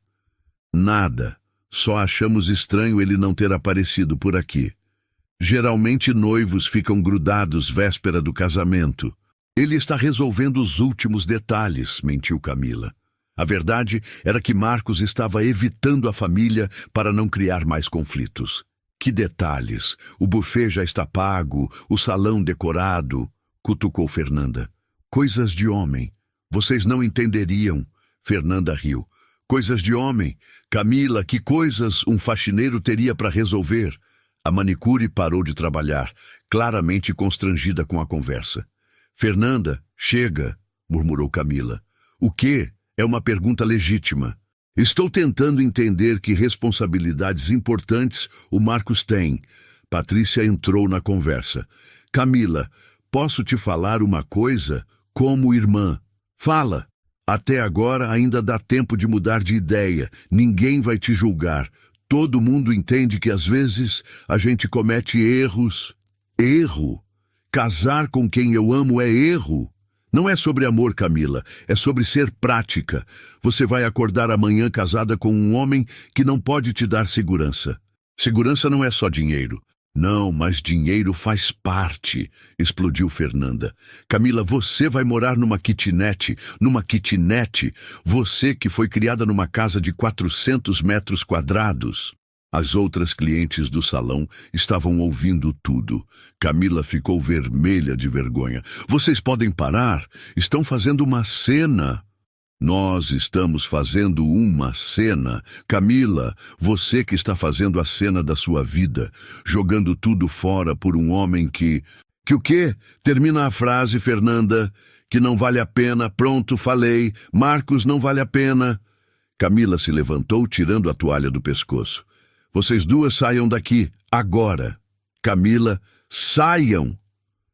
Nada. Só achamos estranho ele não ter aparecido por aqui. Geralmente noivos ficam grudados véspera do casamento. Ele está resolvendo os últimos detalhes, mentiu Camila. A verdade era que Marcos estava evitando a família para não criar mais conflitos. Que detalhes? O buffet já está pago, o salão decorado, cutucou Fernanda. Coisas de homem. Vocês não entenderiam. Fernanda riu. Coisas de homem. Camila, que coisas um faxineiro teria para resolver? A manicure parou de trabalhar, claramente constrangida com a conversa. Fernanda, chega, murmurou Camila. O quê? É uma pergunta legítima. Estou tentando entender que responsabilidades importantes o Marcos tem. Patrícia entrou na conversa. Camila, posso te falar uma coisa? Como irmã. Fala. Até agora ainda dá tempo de mudar de ideia. Ninguém vai te julgar. Todo mundo entende que às vezes a gente comete erros. Erro? Casar com quem eu amo é erro? Não é sobre amor, Camila, é sobre ser prática. Você vai acordar amanhã casada com um homem que não pode te dar segurança. Segurança não é só dinheiro. Não, mas dinheiro faz parte, explodiu Fernanda. Camila, você vai morar numa kitnet, você que foi criada numa casa de 400 metros quadrados. As outras clientes do salão estavam ouvindo tudo. Camila ficou vermelha de vergonha. Vocês podem parar? Estão fazendo uma cena. Nós estamos fazendo uma cena. Camila, você que está fazendo a cena da sua vida, jogando tudo fora por um homem que... Que o quê? Termina a frase, Fernanda. Que não vale a pena. Pronto, falei. Marcos, não vale a pena. Camila se levantou, tirando a toalha do pescoço. Vocês duas saiam daqui, agora. Camila, saiam!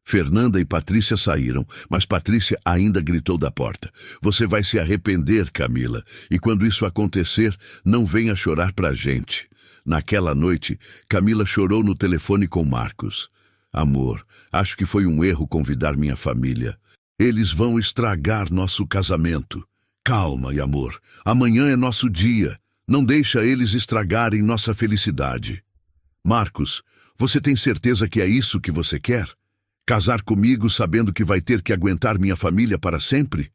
Fernanda e Patrícia saíram, mas Patrícia ainda gritou da porta. Você vai se arrepender, Camila, e quando isso acontecer, não venha chorar pra gente. Naquela noite, Camila chorou no telefone com Marcos. Amor, acho que foi um erro convidar minha família. Eles vão estragar nosso casamento. Calma, amor, amanhã é nosso dia. Não deixa eles estragarem nossa felicidade. Marcos, você tem certeza que é isso que você quer? Casar comigo sabendo que vai ter que aguentar minha família para sempre?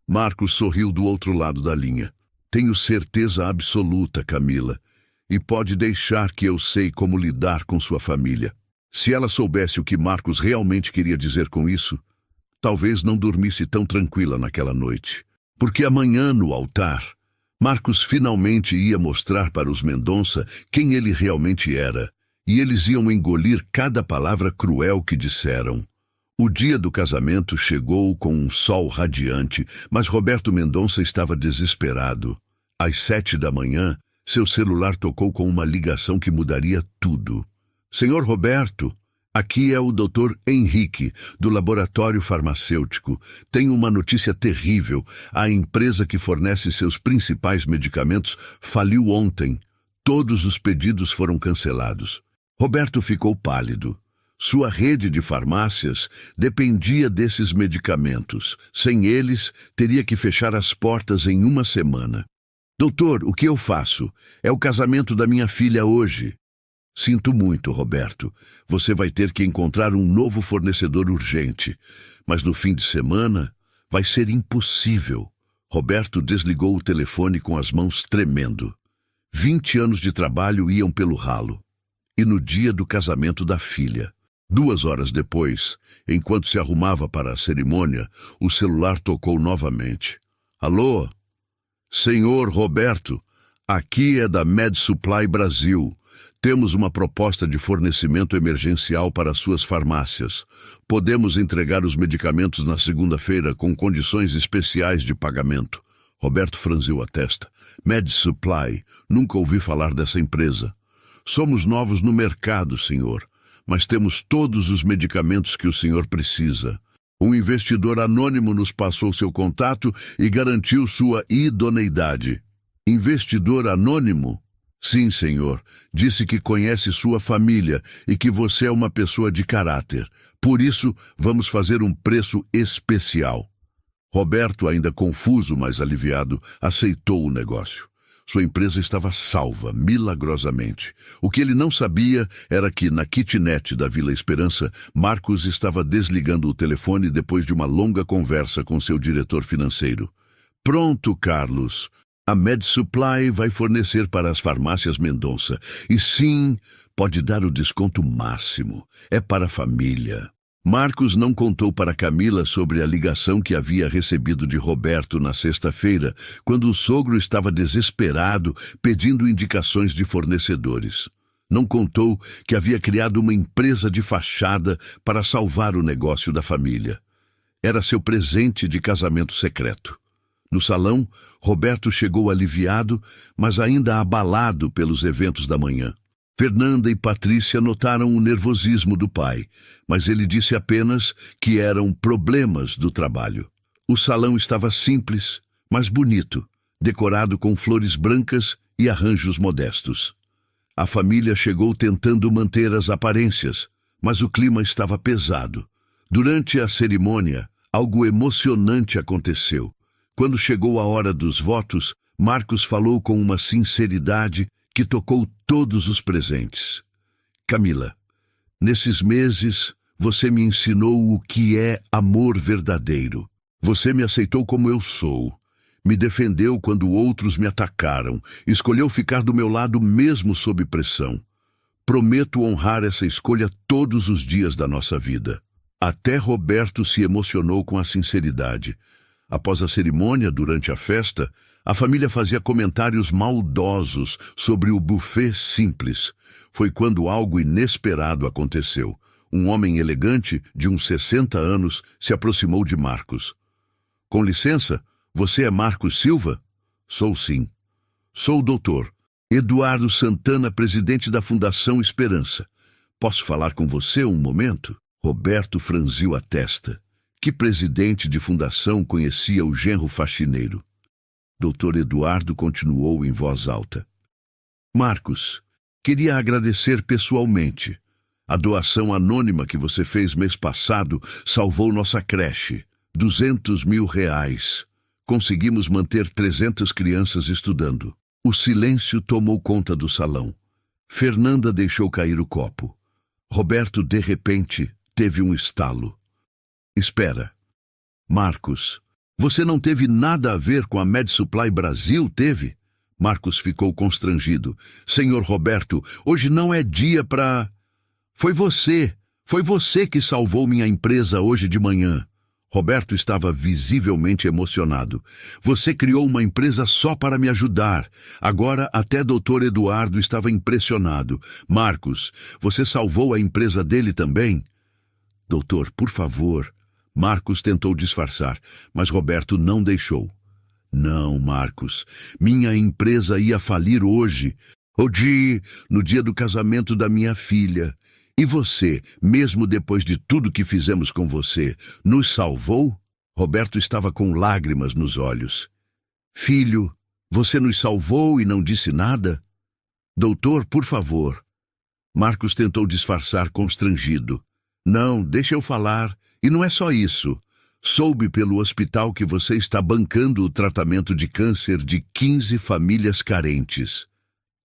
Marcos sorriu do outro lado da linha. Tenho certeza absoluta, Camila. E pode deixar que eu sei como lidar com sua família. Se ela soubesse o que Marcos realmente queria dizer com isso, talvez não dormisse tão tranquila naquela noite. Porque amanhã, no altar, Marcos finalmente ia mostrar para os Mendonça quem ele realmente era, e eles iam engolir cada palavra cruel que disseram. O dia do casamento chegou com um sol radiante, mas Roberto Mendonça estava desesperado. Às 7 da manhã, seu celular tocou com uma ligação que mudaria tudo. Senhor Roberto, aqui é o Dr. Henrique, do laboratório farmacêutico. Tenho uma notícia terrível. A empresa que fornece seus principais medicamentos faliu ontem. Todos os pedidos foram cancelados. Roberto ficou pálido. Sua rede de farmácias dependia desses medicamentos. Sem eles, teria que fechar as portas em uma semana. Doutor, o que eu faço? É o casamento da minha filha hoje. Sinto muito, Roberto. Você vai ter que encontrar um novo fornecedor urgente. Mas no fim de semana, vai ser impossível. Roberto desligou o telefone com as mãos tremendo. 20 anos de trabalho iam pelo ralo. E no dia do casamento da filha, 2 horas depois, enquanto se arrumava para a cerimônia, o celular tocou novamente. Alô? Senhor Roberto, aqui é da Med Supply Brasil. Temos uma proposta de fornecimento emergencial para suas farmácias. Podemos entregar os medicamentos na segunda-feira com condições especiais de pagamento. Roberto franziu a testa. Med Supply, nunca ouvi falar dessa empresa. Somos novos no mercado, senhor, mas temos todos os medicamentos que o senhor precisa. Um investidor anônimo nos passou seu contato e garantiu sua idoneidade. Investidor anônimo? Sim, senhor. Disse que conhece sua família e que você é uma pessoa de caráter. Por isso, vamos fazer um preço especial. Roberto, ainda confuso, mas aliviado, aceitou o negócio. Sua empresa estava salva, milagrosamente. O que ele não sabia era que, na kitnet da Vila Esperança, Marcos estava desligando o telefone depois de uma longa conversa com seu diretor financeiro. Pronto, Carlos. A Med Supply vai fornecer para as farmácias Mendonça. E sim, pode dar o desconto máximo. É para a família. Marcos não contou para Camila sobre a ligação que havia recebido de Roberto na sexta-feira, quando o sogro estava desesperado, pedindo indicações de fornecedores. Não contou que havia criado uma empresa de fachada para salvar o negócio da família. Era seu presente de casamento secreto. No salão, Roberto chegou aliviado, mas ainda abalado pelos eventos da manhã. Fernanda e Patrícia notaram o nervosismo do pai, mas ele disse apenas que eram problemas do trabalho. O salão estava simples, mas bonito, decorado com flores brancas e arranjos modestos. A família chegou tentando manter as aparências, mas o clima estava pesado. Durante a cerimônia, algo emocionante aconteceu. Quando chegou a hora dos votos, Marcos falou com uma sinceridade que tocou todos os presentes. Camila, nesses meses você me ensinou o que é amor verdadeiro. Você me aceitou como eu sou. Me defendeu quando outros me atacaram. Escolheu ficar do meu lado mesmo sob pressão. Prometo honrar essa escolha todos os dias da nossa vida. Até Roberto se emocionou com a sinceridade. Após a cerimônia, durante a festa, a família fazia comentários maldosos sobre o buffet simples. Foi quando algo inesperado aconteceu. Um homem elegante, de uns 60 anos, se aproximou de Marcos. Com licença, você é Marcos Silva? Sou sim. Sou o doutor Eduardo Santana, presidente da Fundação Esperança. Posso falar com você um momento? Roberto franziu a testa. Que presidente de fundação conhecia o genro faxineiro? Doutor Eduardo continuou em voz alta. Marcos, queria agradecer pessoalmente. A doação anônima que você fez mês passado salvou nossa creche. R$ 200.000. Conseguimos manter 300 crianças estudando. O silêncio tomou conta do salão. Fernanda deixou cair o copo. Roberto, de repente, teve um estalo. Espera. Marcos, você não teve nada a ver com a Med Supply Brasil, teve? Marcos ficou constrangido. Senhor Roberto, hoje não é dia para... Foi você que salvou minha empresa hoje de manhã. Roberto estava visivelmente emocionado. Você criou uma empresa só para me ajudar. Agora até Dr. Eduardo estava impressionado. Marcos, você salvou a empresa dele também? Doutor, por favor... Marcos tentou disfarçar, mas Roberto não deixou. Não, Marcos, minha empresa ia falir hoje. No dia do casamento da minha filha. E você, mesmo depois de tudo que fizemos com você, nos salvou? Roberto estava com lágrimas nos olhos. Filho, você nos salvou e não disse nada? Doutor, por favor. Marcos tentou disfarçar constrangido. Não, deixa eu falar. E não é só isso. Soube pelo hospital que você está bancando o tratamento de câncer de 15 famílias carentes.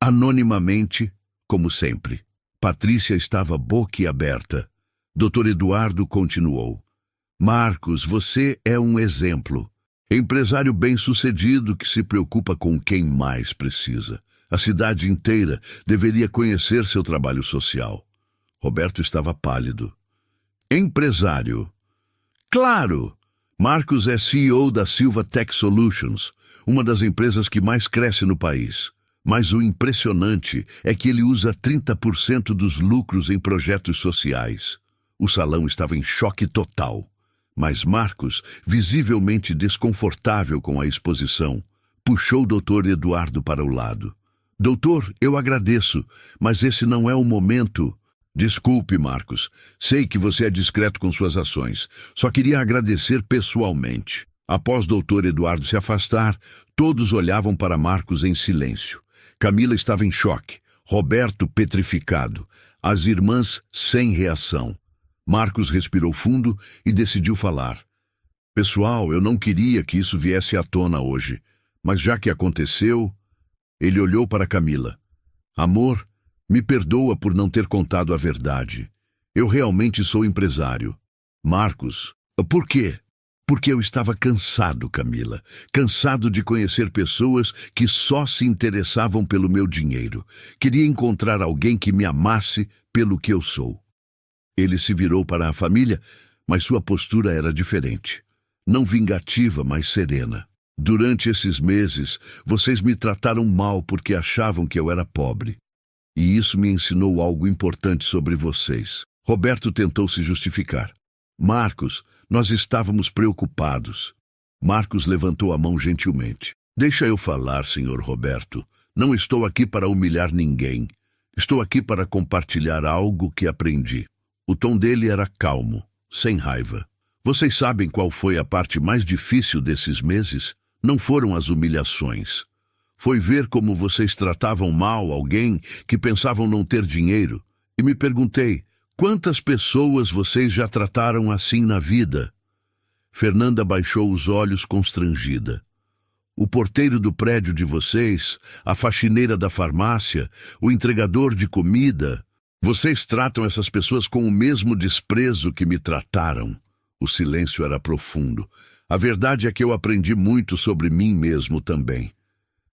Anonimamente, como sempre. Patrícia estava boquiaberta. Dr. Eduardo continuou. Marcos, você é um exemplo. Empresário bem-sucedido que se preocupa com quem mais precisa. A cidade inteira deveria conhecer seu trabalho social. Roberto estava pálido. Empresário. Claro! Marcos é CEO da Silva Tech Solutions, uma das empresas que mais cresce no país. Mas o impressionante é que ele usa 30% dos lucros em projetos sociais. O salão estava em choque total. Mas Marcos, visivelmente desconfortável com a exposição, puxou o Dr. Eduardo para o lado. Doutor, eu agradeço, mas esse não é o momento. Desculpe, Marcos. Sei que você é discreto com suas ações. Só queria agradecer pessoalmente. Após Dr. Eduardo se afastar, todos olhavam para Marcos em silêncio. Camila estava em choque, Roberto petrificado, as irmãs sem reação. Marcos respirou fundo e decidiu falar. Pessoal, eu não queria que isso viesse à tona hoje, mas já que aconteceu... Ele olhou para Camila. Amor, me perdoa por não ter contado a verdade. Eu realmente sou empresário. Marcos, por quê? Porque eu estava cansado, Camila. Cansado de conhecer pessoas que só se interessavam pelo meu dinheiro. Queria encontrar alguém que me amasse pelo que eu sou. Ele se virou para a família, mas sua postura era diferente. Não vingativa, mas serena. Durante esses meses, vocês me trataram mal porque achavam que eu era pobre. E isso me ensinou algo importante sobre vocês. Roberto tentou se justificar. Marcos, nós estávamos preocupados. Marcos levantou a mão gentilmente. Deixa eu falar, senhor Roberto. Não estou aqui para humilhar ninguém. Estou aqui para compartilhar algo que aprendi. O tom dele era calmo, sem raiva. Vocês sabem qual foi a parte mais difícil desses meses? Não foram as humilhações. Foi ver como vocês tratavam mal alguém que pensavam não ter dinheiro. E me perguntei, quantas pessoas vocês já trataram assim na vida? Fernanda baixou os olhos constrangida. O porteiro do prédio de vocês, a faxineira da farmácia, o entregador de comida... Vocês tratam essas pessoas com o mesmo desprezo que me trataram. O silêncio era profundo. A verdade é que eu aprendi muito sobre mim mesmo também.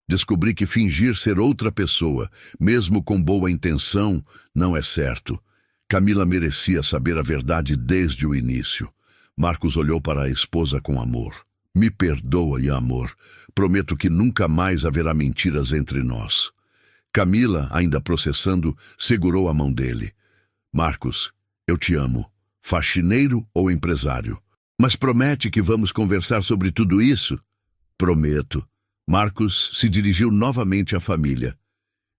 Descobri que fingir ser outra pessoa, mesmo com boa intenção, não é certo. Camila merecia saber a verdade desde o início. Marcos olhou para a esposa com amor. Me perdoe, amor. Prometo que nunca mais haverá mentiras entre nós. Camila, ainda processando, segurou a mão dele. Marcos, eu te amo. Faxineiro ou empresário? Mas promete que vamos conversar sobre tudo isso? Prometo. Marcos se dirigiu novamente à família.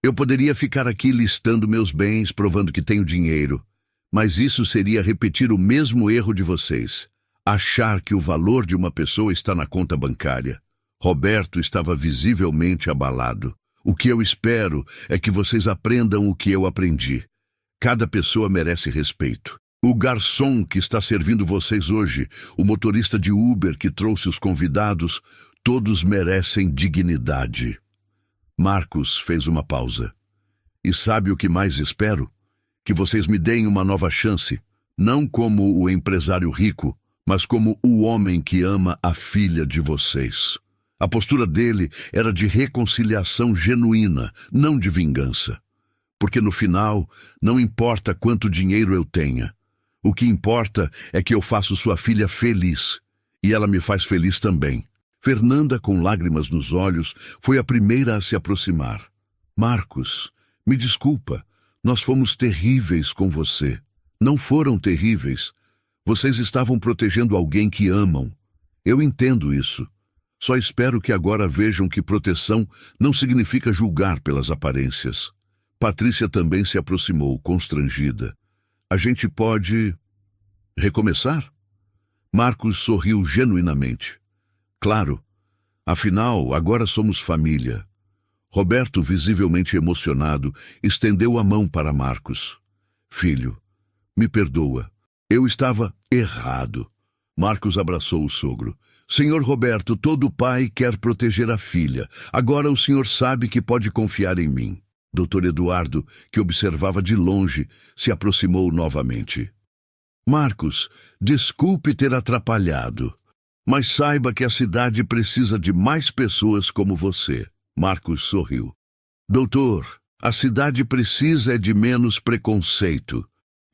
Eu poderia ficar aqui listando meus bens, provando que tenho dinheiro. Mas isso seria repetir o mesmo erro de vocês. Achar que o valor de uma pessoa está na conta bancária. Roberto estava visivelmente abalado. O que eu espero é que vocês aprendam o que eu aprendi. Cada pessoa merece respeito. O garçom que está servindo vocês hoje, o motorista de Uber que trouxe os convidados, todos merecem dignidade. Marcos fez uma pausa. E sabe o que mais espero? Que vocês me deem uma nova chance, não como o empresário rico, mas como o homem que ama a filha de vocês. A postura dele era de reconciliação genuína, não de vingança. Porque no final, não importa quanto dinheiro eu tenha. O que importa é que eu faço sua filha feliz. E ela me faz feliz também. Fernanda, com lágrimas nos olhos, foi a primeira a se aproximar. Marcos, me desculpa, nós fomos terríveis com você. Não foram terríveis. Vocês estavam protegendo alguém que amam. Eu entendo isso. Só espero que agora vejam que proteção não significa julgar pelas aparências. Patrícia também se aproximou, constrangida. A gente pode... recomeçar? Marcos sorriu genuinamente. Claro. Afinal, agora somos família. Roberto, visivelmente emocionado, estendeu a mão para Marcos. Filho, me perdoa. Eu estava errado. Marcos abraçou o sogro. Senhor Roberto, todo pai quer proteger a filha. Agora o senhor sabe que pode confiar em mim. Dr. Eduardo, que observava de longe, se aproximou novamente. Marcos, desculpe ter atrapalhado, mas saiba que a cidade precisa de mais pessoas como você. Marcos sorriu. Doutor, a cidade precisa de menos preconceito.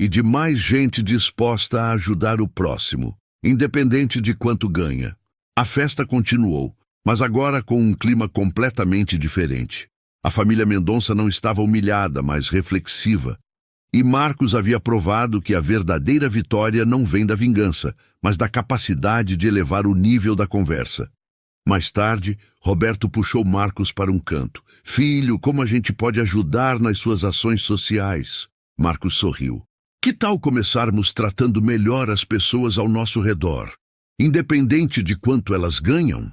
e de mais gente disposta a ajudar o próximo, independente de quanto ganha. A festa continuou, mas agora com um clima completamente diferente. A família Mendonça não estava humilhada, mas reflexiva. E Marcos havia provado que a verdadeira vitória não vem da vingança, mas da capacidade de elevar o nível da conversa. Mais tarde, Roberto puxou Marcos para um canto. Filho, como a gente pode ajudar nas suas ações sociais? Marcos sorriu. Que tal começarmos tratando melhor as pessoas ao nosso redor, independente de quanto elas ganham?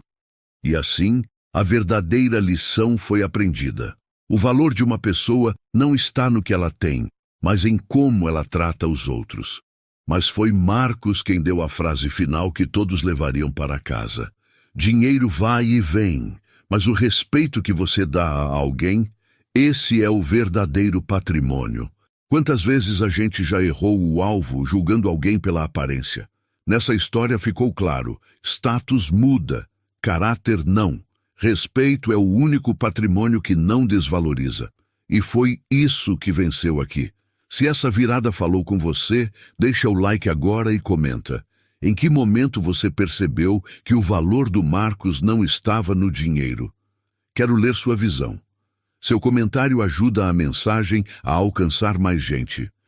E assim, a verdadeira lição foi aprendida. O valor de uma pessoa não está no que ela tem, mas em como ela trata os outros. Mas foi Marcos quem deu a frase final que todos levariam para casa. Dinheiro vai e vem, mas o respeito que você dá a alguém, esse é o verdadeiro patrimônio. Quantas vezes a gente já errou o alvo julgando alguém pela aparência? Nessa história ficou claro, status muda, caráter não. Respeito é o único patrimônio que não desvaloriza. E foi isso que venceu aqui. Se essa virada falou com você, deixa o like agora e comenta. Em que momento você percebeu que o valor do Marcos não estava no dinheiro? Quero ler sua visão. Seu comentário ajuda a mensagem a alcançar mais gente.